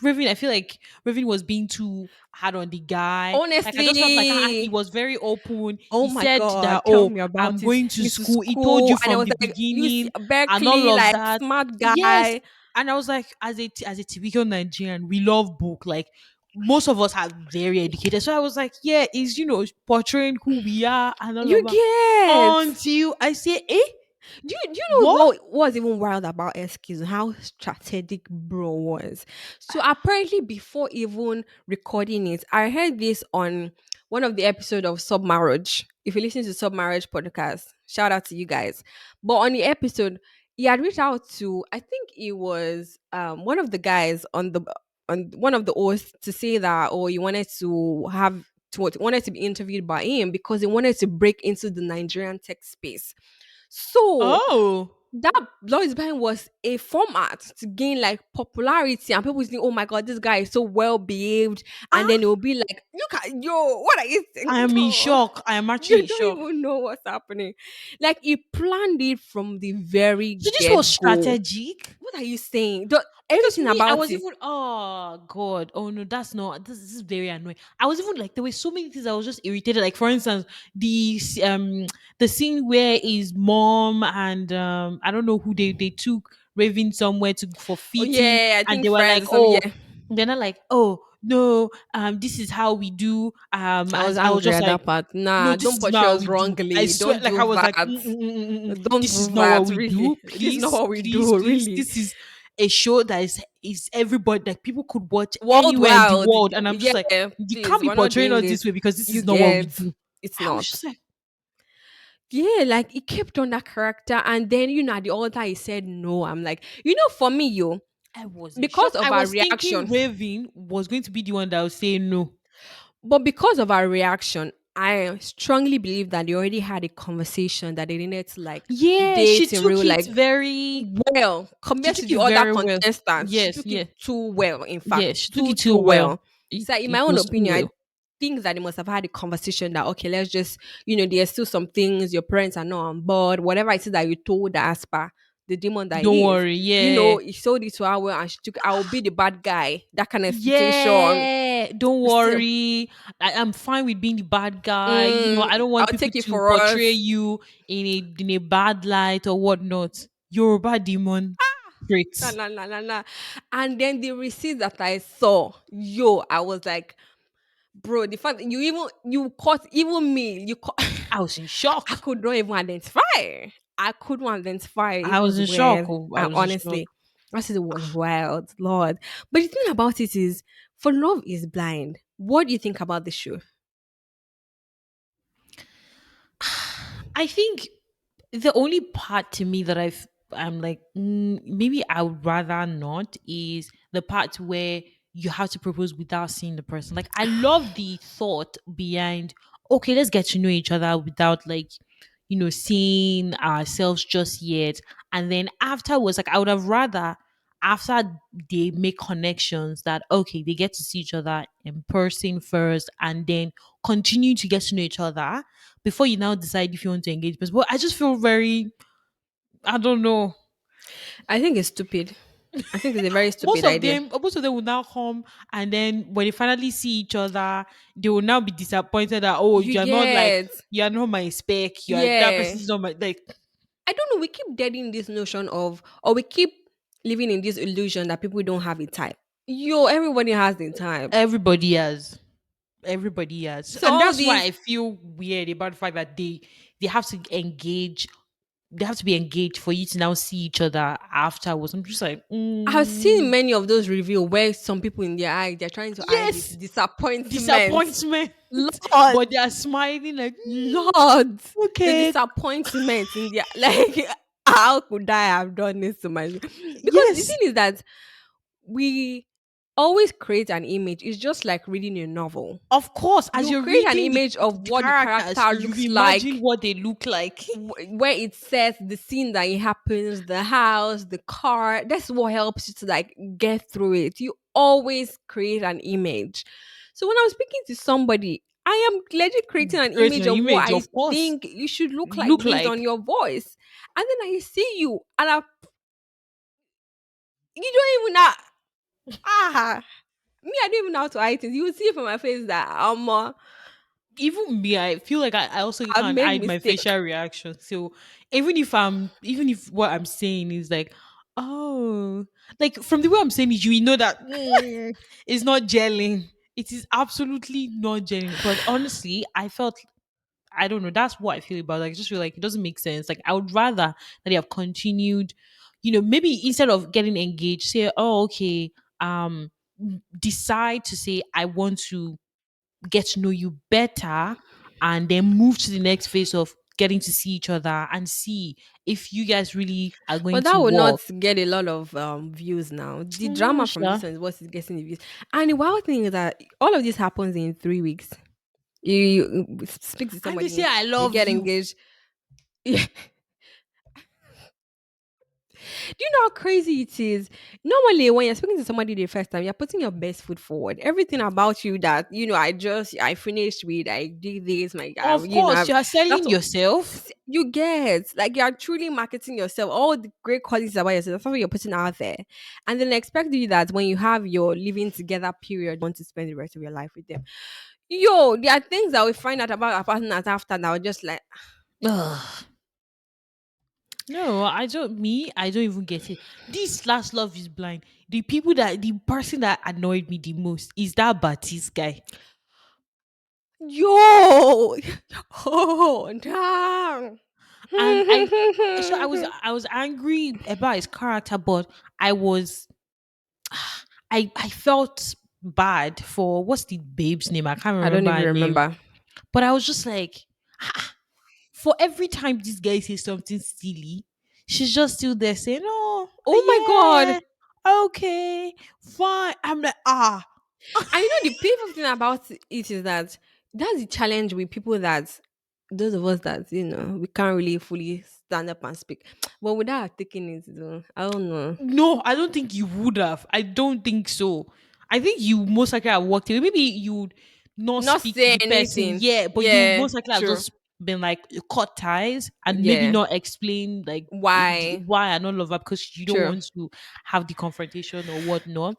Raven. I feel like Raven was being too hard on the guy. Like I just felt like he honestly. was very open. Oh He my said that god, tell oh me I'm about it. going to It's school. He told school, you and I from was the like, you see, beginning and Berkeley, all of like that. smart Yes, guy. and I was like as a typical Nigerian, we love book like most of us are very educated. So I was like, yeah, is portraying who we are and all You of that. get. Until I say, Do you know what? what was even wild about Eskis? How strategic bro was. So apparently, before even recording it, I heard this on one of the episode of Submarriage. If you listen to Submarriage podcast, shout out to you guys. But on the episode, he had reached out to, I think it was one of the guys on one of the hosts, to say that, or he wanted to have to wanted to be interviewed by him because he wanted to break into the Nigerian tech space. So Oh. that Love is Blind was a format to gain like popularity, and people think, oh my god, this guy is so well behaved, and then it Ah, will be like, look at yo, what are you I thinking? am in Oh, shock. I am actually you in don't shock. even know what's happening. Like he planned it from the very So this was get go. strategic. What are you saying? Because Everything me, I about was it. even oh god, oh no, that's not this is very annoying. I was even like there were so many things I was just irritated. Like for instance, the scene where his mom and I don't know who they took Raven somewhere to for Oh fitting, yeah, I and think they were friends like, or something. oh, Yeah, they're not like, oh no, this is how we do. I was As I was angry just at like, that part. no, Nah, this don't is not portray how us we do. I wrongly. swear, Don't like do I was like, that. Don't this is do not what that. we do. Really, this is not Please, what we please, do. please. Really. This is a show that is everybody like people could watch World anywhere in the wild. world, and I'm just Yeah, like, you can't please. be We're not portraying doing us this. this way because this You is not what we get do. it's I was not. just like, Yeah, like he kept on that character, and then at the altar he said no. I'm like, for me, I was in because shock. I of our was thinking reaction, Raven was going to be the one that would say no. but because of our reaction, I strongly believe that they already had a conversation that they needed to like Yeah, date in real like well she compared to took the it other very well. contestants. She Yes, took it yeah, too well, in yeah. fact, She took it too too well. well. So in my It own was too opinion, I well. think that they must have had a conversation that, okay, let's just, there's still some things your parents are not on board, whatever it is that you told the Aspa, the demon that Don't he is. worry. Yeah. He showed it to her well, and she took, I will be the bad guy, that kind of situation. Yeah, don't Still, worry. I'm fine with being the bad guy. I don't want I'll people take it to for portray us. you in a bad light or whatnot. You're a bad demon. Nah, Great. nah, nah, nah, nah. And then the receipt that I saw, I was like, bro, the fact that you caught even me, you caught I was in I shock. could not even identify. I couldn't identify. It I was was in shock. weird. Oh, I And was in shock. honestly, I said it was wild, Lord. But the thing about it is, for Love is Blind, what do you think about the show? I think the only part to me that I'm like maybe I would rather not is the part where you have to propose without seeing the person. Like I love the thought behind okay, let's get to know each other without like seeing ourselves just yet. And then afterwards, like I would have rather after they make connections that okay, they get to see each other in person first and then continue to get to know each other before you now decide if you want to engage. But I just feel very, I don't know. I think it's stupid. I think it's a very most stupid of idea. them most of them will now come, and then when they finally see each other they will now be disappointed that oh, You you're not like, get, you're not my spec, you're that yeah. person's not my like. I don't know. We keep getting this notion of, or we keep living in this illusion that people don't have a type. Yo, everybody has a type. Everybody has, So and all that's why these, I feel weird about the fact that they have to engage, they have to be engaged for you to now see each other afterwards. I'm just like, I've seen many of those review where some people in their eye they're trying to hide it. yes, Disappointment. disappointment. Lord, But they are smiling like, Lord, the okay, disappointment in their like how could I have done this to myself? Because the yes. thing is that we always create an image. It's just like reading a novel. Of course, as You you're create an reading image of the what the characters, character you've looks imagined like, what they look like. where it says the scene that it happens, the house, the car. That's what helps you to like get through it. You always create an image. So when I'm speaking to somebody, I am legit creating an Creating image an of what image, I of course. think you should look like Look based on like. your voice. And then I see you and you don't even know. Ah, me, I don't even know how to hide things. You will see from my face that Even me, I feel like I also I've can't made hide my mistake. facial reaction. So even if what I'm saying is like, oh, like from the way I'm saying it, you will know that it's not gelling. It is absolutely not gelling. But honestly, I felt, I don't know. That's what I feel about. Like, I just feel like it doesn't make sense. Like, I would rather that they have continued. Maybe instead of getting engaged, say, oh, okay, decide to say, I want to get to know you better, and then move to the next phase of getting to see each other and see if you guys really are going But that to will not work. get a lot of views now. The Mm, drama from sure. this one is what is getting the views. And the wild thing is that all of this happens in 3 weeks. You speak to And they say, somebody, I you love get you. engaged. Yeah. Do you know how crazy it is? Normally, when you're speaking to somebody the first time, you're putting your best foot forward. Everything about you that I finished with, I did this, my God, Of course, you are selling that's what yourself. you get. Like you're truly marketing yourself, all the great qualities about yourself. That's what you're putting out there, and then expect you that when you have your living together period, you want to spend the rest of your life with them. Yo, there are things that we find out about our partners after that. We're just like, Ugh. No, I don't even get it. This last love is blind. The person that annoyed me the most is that Baptiste guy. yo, oh, damn. And I was angry about his character, but I was I felt bad for what's the babe's name? I can't I don't remember even her name. remember. But I was just like, for every time this guy says something silly, she's just still there saying, "Oh, Oh my god. yeah, okay, fine." I'm like, ah, And you know the painful thing about it is that that's the challenge with people that those of us that we can't really fully stand up and speak. But without taking it, though, I don't know. no, I don't think you would have. I don't think so. I think you most likely have walked away. Maybe you'd not Not speak to say the person, anything. yeah, but you Yeah, most likely have true. just been like cut ties and maybe Yeah. not explain like Why? why I not love her because you don't True. want to have the confrontation or whatnot.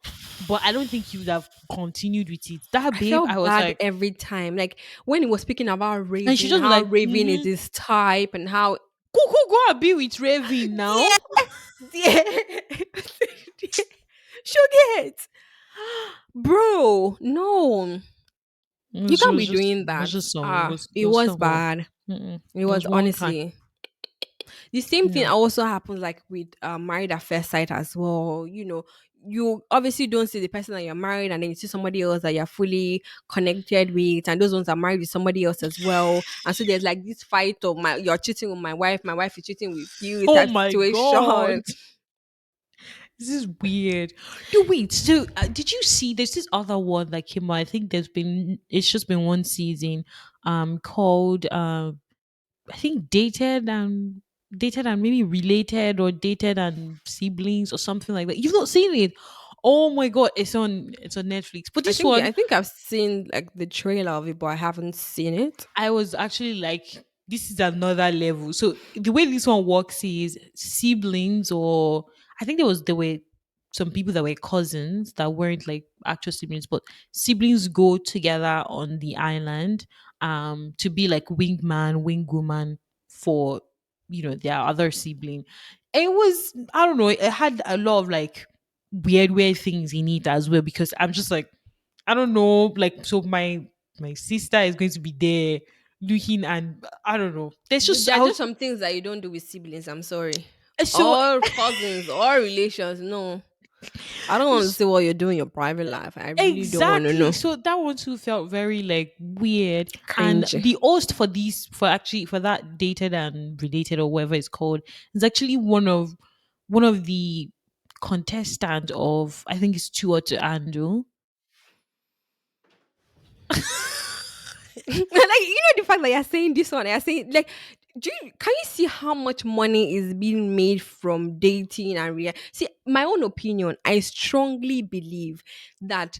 But I don't think you would have continued with it. That I babe, I felt was bad like, every time. Like when he was speaking about and she Raven, just be how like, Raven is his type and how Coco go and be with Raven now. yeah, yeah. Sugar it. Bro, no. You can't be doing It was that. just some, It it was was somehow. bad. Mm-mm. It It was was one kind. honestly. The same thing No. also happens like with married at first sight as well. You obviously don't see the person that you're married, and then you see somebody else that you're fully connected with, and those ones are married with somebody else as well. And so there's like this fight of you're cheating with my wife is cheating with you Oh type my god. situation. This is weird. No, wait. So, did you see? There's this other one that came out. I think it's just been one season. Called I think dated and maybe related or dated and siblings or something like that. You've not seen it? Oh my god, it's on Netflix. But this one, I think I've seen like the trailer of it, but I haven't seen it. I was actually like, this is another level. So the way this one works is siblings, or I think there were some people that were cousins that weren't like actual siblings, but siblings go together on the island to be like wingman, wingwoman for their other sibling. It was, I don't know, it had a lot of like weird things in it as well, because I'm just like, I don't know, like, so my sister is going to be there looking, and I don't know. There's just There are I was just some things that you don't do with siblings. I'm sorry. so Or cousins or relations. No. I don't want to s- see what you're doing in your private life. I really don't want to exactly. know. So that one too felt very like weird. And Cringe. the host for these for that dated and related or whatever it's called is actually one of the contestant of, I think it's two or to handle. Like, the fact that you're saying this one, you're saying like, can you see how much money is being made from dating and see, my own opinion, I strongly believe that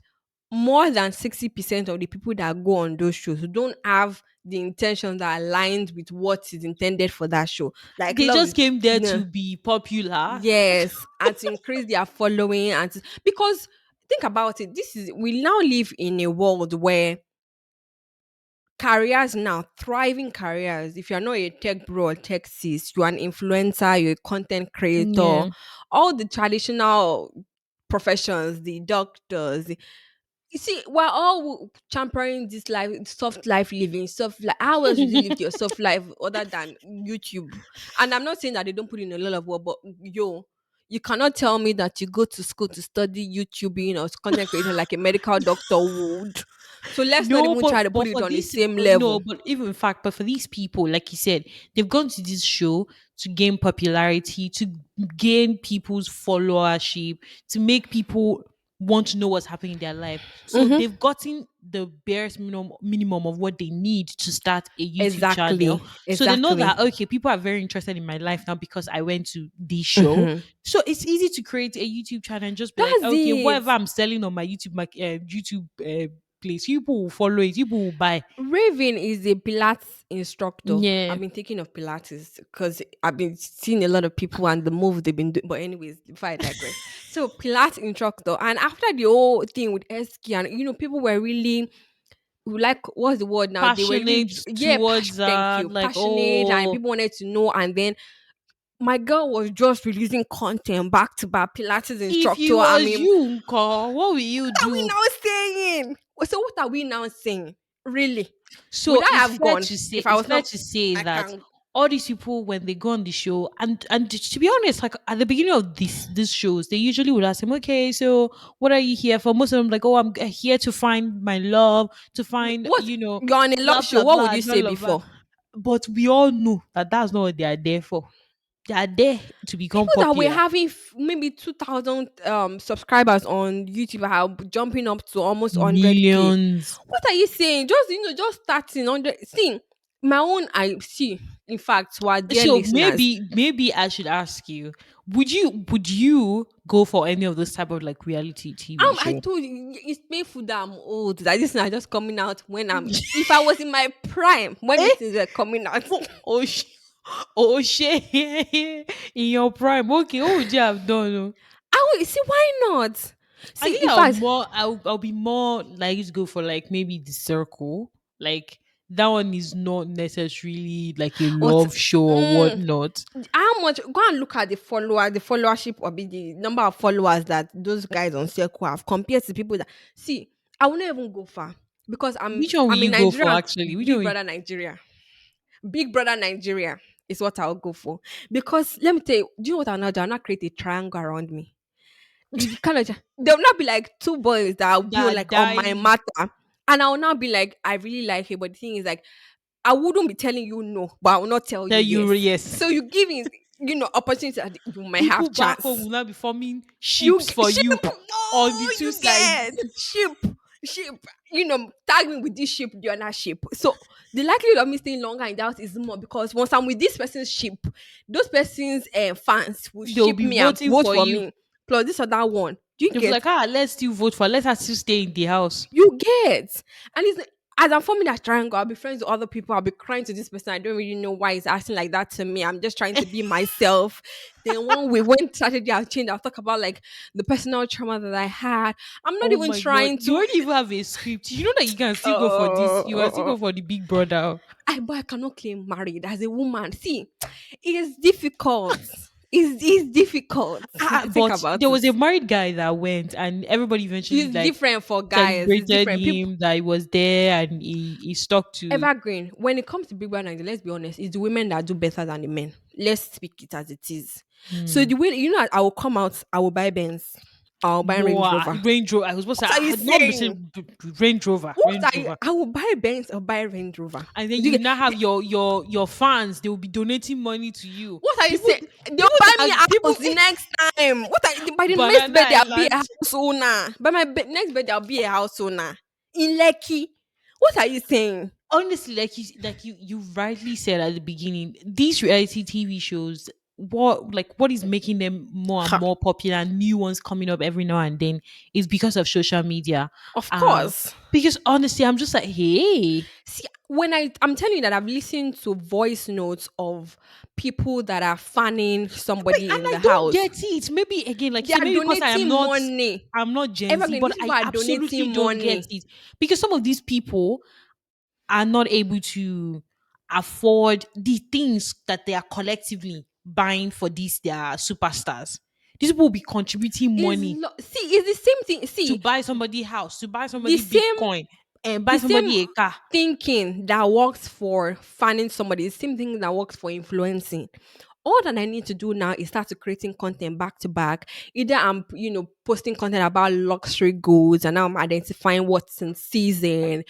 more than 60% of the people that go on those shows don't have the intention that aligns with what is intended for that show. Like They love just is came there nah. to be popular. Yes, and to increase their following because think about it, we now live in a world where careers now, thriving careers. If you're not a tech bro or tech sis, you're an influencer, you're a content creator, Yeah. all the traditional professions, the doctors. You see, we're all championing this life, soft life living, soft life. How else would you live your soft life other than YouTube? And I'm not saying that they don't put in a lot of work, but you cannot tell me that you go to school to study YouTubing or content creator like a medical doctor would. So let's not No, even try to but put it for on the this, same no, level. but even in fact, but for these people, like you said, they've gone to this show to gain popularity, to gain people's followership, to make people want to know what's happening in their life. So Mm-hmm. they've gotten the barest minimum of what they need to start a YouTube channel. Exactly. So they know Exactly. that, okay, people are very interested in my life now because I went to this show. Mm-hmm. So it's easy to create a YouTube channel and just be like, That's okay, whatever it. I'm selling on my YouTube place, people will follow it, people will buy. Raven is a Pilates instructor. Yeah. I've been thinking of Pilates because I've been seeing a lot of people and the move they've been doing. But anyways, before I digress, so Pilates instructor, and after the whole thing with Eski, and people were really like, what's the word now? They were really Passionate yeah, towards thank that, you, like, passionate, and oh, people wanted to know. And then my girl was just releasing content back to back. Pilates if instructor. it I was mean, you, Nko, what will you what are we do? now saying? So what are we now saying? Really? Would So I have gone if I it's was fair not? to say I that can. all these people, when they go on the show, and to be honest, like at the beginning of these shows, they usually would ask them, okay, so what are you here for? Most of them like, oh, I'm here to find my love, to find, What, you're on a love blah show? blah What would blah you blah say blah blah. before? But we all know that that's not what they are there for. They are there to become People that were popular. having maybe 2,000 subscribers on YouTube are jumping up to almost 100K. Millions. What are you saying? Just just starting 100. See, my own I see. In fact, to our dear So listeners, maybe I should ask you, would you go for any of those type of like reality TV I show? told you it's painful that I'm old. That this is just coming out when I'm. If I was in my prime when these Eh? things were coming out, Oh shit. Oh shit. In your prime. Okay, what would you have done? Oh? I would see why not. I See, think in fact, I'll be more likely to go for like maybe the circle. Like that one is not necessarily like a what? love show or Mm, whatnot. how much? Go and look at the followership, or be the number of followers that those guys on Circle have compared to people that see. I will not even go far because Which one will I'm in you go for Nigeria. actually? Which one Big will you... brother Nigeria, Big brother Nigeria is what I'll go for. Because let me tell you, do you know what I'll not do? I'll not create a triangle around me. You kind of there'll not be like two boys that will be that like on my die matter, and I'll not be like I really like it. But the thing is like I wouldn't be telling you no, but I will not tell you tell you yes. yes. So you give me, opportunity that you might People have back home chance. will now be forming You ships for ship, you on the oh, two you sides. get ship. Sheep, tag me with this sheep, the other sheep. So the likelihood of me staying longer in the house is more because once I'm with this person's sheep, those person's fans will They'll sheep be me and voting vote for for you. me. Plus this other one. Do you They'll be get? like, ah, let's still vote for. Let us still stay in the house. You get. And it's as I'm forming that triangle, I'll be friends with other people. I'll be crying to this person. I don't really know why he's acting like that to me. I'm just trying to be myself. Then one we went Saturday, I'll change. I'll talk about like the personal trauma that I had. I'm not Oh even my god, trying you to. already even have a script. You know that you can still go for this. You can still Uh, go for the Big Brother. but I cannot claim married as a woman. See, it's difficult. It's difficult. Think But about there it. was a married guy that went, and everybody eventually It's like different for guys. It's celebrated different. People him that he was there, and he stuck to. evergreen. When it comes to Big Brother Nigeria, let's be honest, it's the women that do better than the men. Let's speak it as it is. So Hmm. the way I will come out, I will buy Benz, I'll buy No, Range Rover. Range Rover. I was supposed to What are you not be saying? saying Range Rover, What Range are you? Rover, I will buy Benz or buy Range Rover. and then Do you you get, now have your fans. They will be donating money to you. what are you People, saying? They'll people buy me that a people house the next time. What are by the next Banana birthday I'll be a Island. house owner. By my next birthday I'll be a house owner in Lekki. What are you saying? Honestly, like you rightly said at the beginning, these reality TV shows, what is making them more and Ha, more popular, new ones coming up every now and then, is because of social media. of Um, course. because honestly, I'm just like, hey, See, when I'm telling you that I've listened to voice notes of people that are fanning wait, somebody and in I the don't house. get it. Maybe again, like you They say, are maybe because donating money. I'm not Gen Z, Evergreen, but these people I are absolutely donating don't get money. it because some of these people are not able to afford the things that they are collectively buying for these their superstars. These people will be contributing money See, it's the same thing. to See, buy somebody house, to buy the somebody same Bitcoin, and buy the same somebody a car. thinking that works for fanning somebody, the same thing that works for influencing. All that I need to do now is start to creating content back to back. Either I'm, posting content about luxury goods and now I'm identifying what's in season,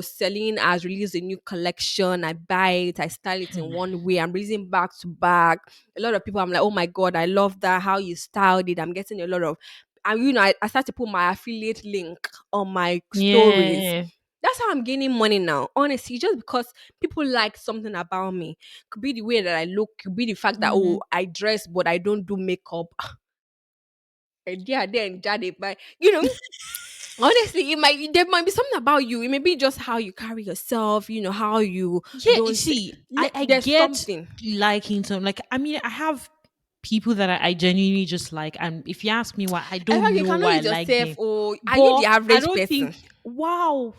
selling as release a new collection. I buy it, I style it in one way. I'm releasing back to back. A lot of people, I'm like, oh my God, I love that, how you styled it. I'm getting a lot of, and I start to put my affiliate link on my stories. Yeah. That's how I'm gaining money now. Honestly, just because people like something about me. Could be the way that I look, could be the fact that Mhm. I dress but I don't do makeup. And yeah, then daddy, but honestly, there might be something about you. It may be just how you carry yourself, how you Yeah, you don't say see, I there's get something. liking some, like, I mean, I have people that I genuinely just like, and if you ask me why, I I don't like you know cannot why I use like yourself them. or are you the But I average don't think, person? wow.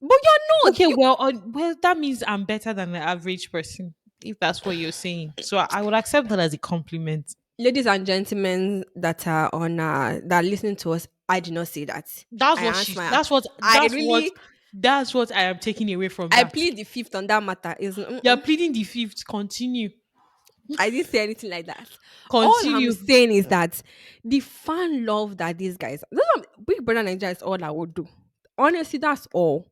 But you're not. Okay, well, that means I'm better than the average person, if that's what you're saying. So I would accept that as a compliment. Ladies and gentlemen that are on that are listening to us, I did not say that. That's I what answer she. my That's what. I That's what. really That's what I am taking away from I that. plead the fifth on that matter. Is You're pleading the fifth. Continue. I didn't say anything like that. All I'm Continue. saying is that the fan love that these guys, that's what Big Brother Nigeria is all I would do. Honestly, that's all.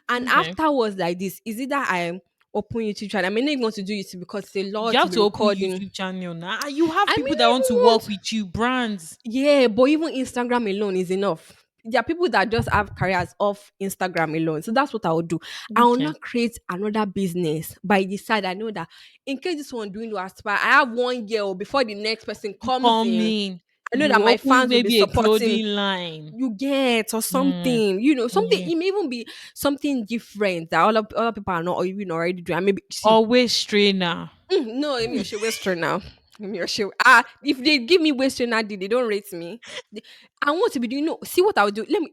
And Okay. afterwards, like this, is it that I open YouTube channel? I may not want to do YouTube because it's a You lot to have be to open recording. YouTube channel now. You have I people may that want to even work want, with you, brands. yeah, but even Instagram alone is enough. There are people that just have careers off Instagram alone. So that's what I would do. I will Okay. not create another business by the side. I know that in case this one doing to aspire, I have one girl before the next person comes Come in. in. I know You that my open fans will be maybe a supporting clothing line. you get or Mm, something, something. yeah. It may even be something different that other people are not even already doing. And maybe see, Always trainer. no, let me show waist now. Let me show. If they give me waist trainer, they don't rate me. I want to be doing. No, see what I'll do. Let me.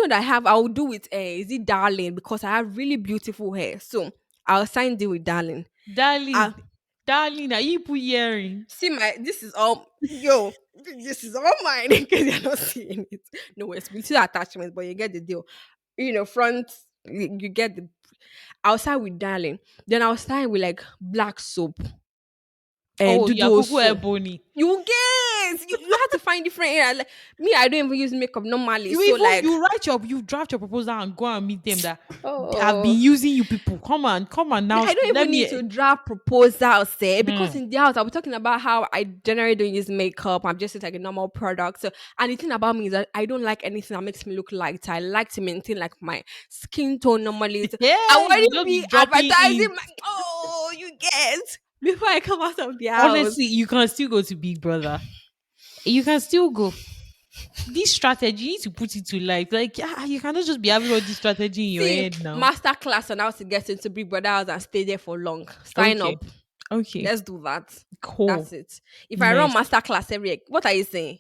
That I will do with is it darling because I have really beautiful hair. So I'll sign deal with darling. Darling. Darling, are you put earring? See this is all this is all mine because you're not seeing it. No, it's between attachments, but you get the deal. Front you get the I'll start with darling. Then I'll start with like black soap and Oh, do you're those Kuku soap. Ebony. You get yes, you have to find different area. Like me, I don't even use makeup normally. You So even like, you draft your proposal and go and meet them that have been oh, using you people. Come on me, now. I don't Let even need me. to draft proposals, say, because Hmm. in the house I'll be talking about how I generally don't use makeup. I'm just like a normal product. So, and the thing about me is that I don't like anything that makes me look light. I like to maintain like my skin tone normally. So I Yeah, you wouldn't just be be dropping advertising in. my, oh, you get before I come out of the house. Honestly, you can still go to Big Brother. You can still go. This strategy, you need to put it to life. Like, you cannot just be having all this strategy in your See, head now. master class on how to get into Big Brother house and stay there for long. Sign Okay. up. Okay. Let's do that. Cool. That's it. If I run Nice. master class every, what are you saying?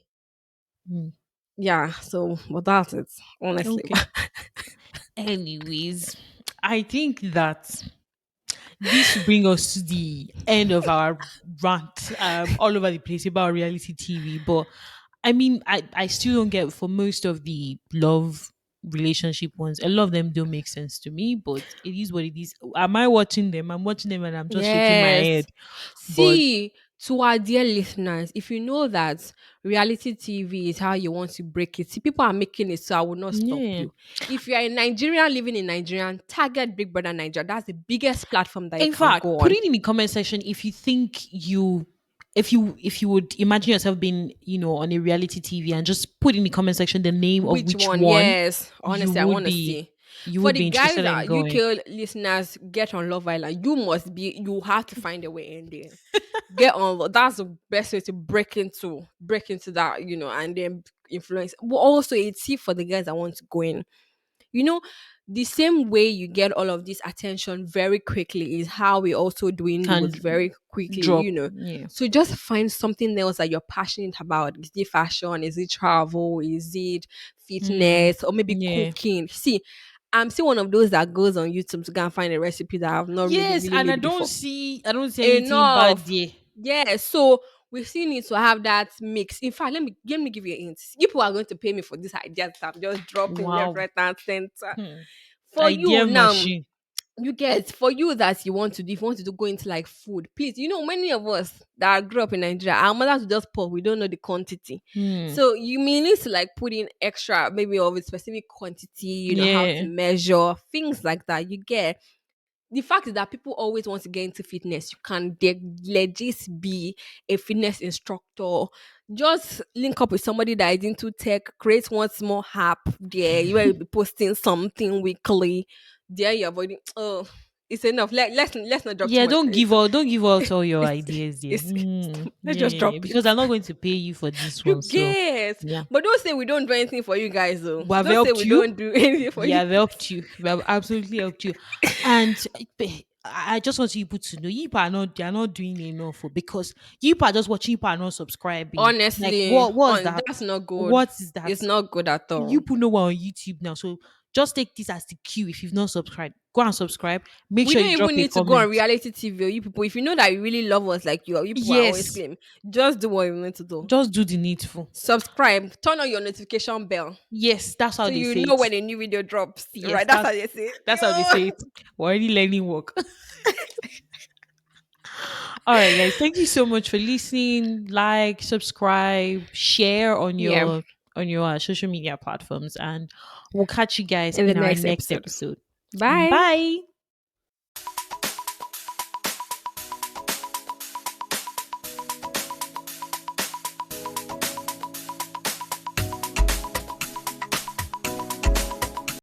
Hmm. Yeah, so but that's it. Honestly. Okay. Anyways, I think that this will bring us to the end of our rant all over the place about reality TV. But I mean, I still don't get for most of the love relationship ones. A lot of them don't make sense to me, but it is what it is. Am I watching them? I'm watching them and I'm just shaking my Yes. head. But See, to our dear listeners, if you know that reality TV is how you want to break it, see, people are making it, so I will not stop yeah. you. If you are a Nigerian living in Nigeria, target Big Brother Nigeria. That's the biggest platform that you In can fact, go put on. it in the comment section if you think if you would imagine yourself being, on a reality TV, and just put in the comment section the name of Which which one? one Yes. you Honestly, I would want to be see. you For would the be guys interested in that going. UK listeners get on Love Island, you have to find a way in there. Get on. That's the best way to break into that, and then influence. But also, it's for the guys that want to go in. You know, the same way you get all of this attention very quickly is how we also doing Can lose very quickly, drop. Yeah. So just find something else that you're passionate about. Is it fashion? Is it travel? Is it Mm, fitness? Or maybe yeah. cooking? See, I'm still one of those that goes on YouTube to go and find a recipe that I've not really, Yes, really and made before. I don't see anything bad Enough. there. Yeah, so we still need to have that mix. In fact, let me give you a hint. You people are going to pay me for this idea that I'm just dropping left, Wow. right, and center. Hmm. For you Idea now, machine. you get for you that you want to do, if you want to go into like food, please. Many of us that grew up in Nigeria, our mothers will just pour. We don't know the quantity, Hmm. so you may need to like put in extra, maybe of a specific quantity. How to Yeah. measure things like that. You get the fact is that people always want to get into fitness. You can legit be a fitness instructor. Just link up with somebody that is into tech, create one small app there. You will be posting something weekly. There you're avoiding. Oh, it's enough. Let's not drop too Yeah, much. don't give out all your ideas there. It's, Mm, let's yeah, just yeah, yeah, drop it. because I'm not going to pay you for this You one. So get, yeah. but don't say we don't do anything for you guys though. We have Don't say helped we you. don't do anything for We you have guys. helped you. We have absolutely helped you. And I just want you people to know, you people are not, they are not doing enough because you people are just watching, you people are not subscribing. Like, Honestly, what is on that? that's not good. What is that? It's not good at You all. people know we're on YouTube now. So just take this as the cue. If you've not subscribed, go and subscribe. Make We sure don't you drop even a need to go on comment. reality TV or you people. If you know that you really love us like you people are always Yes. claim, just do what you need to do. Just do the needful. Subscribe, turn on your notification bell Yes, that's how so they you say know it. when a new video drops. Yes, Right? That's how they say. that's how they say it. We're already learning work. All right, guys. Thank you so much for listening. Like, subscribe, share Yeah. on your social media platforms, and we'll catch you guys In the in our next next episode. episode. Bye. Bye.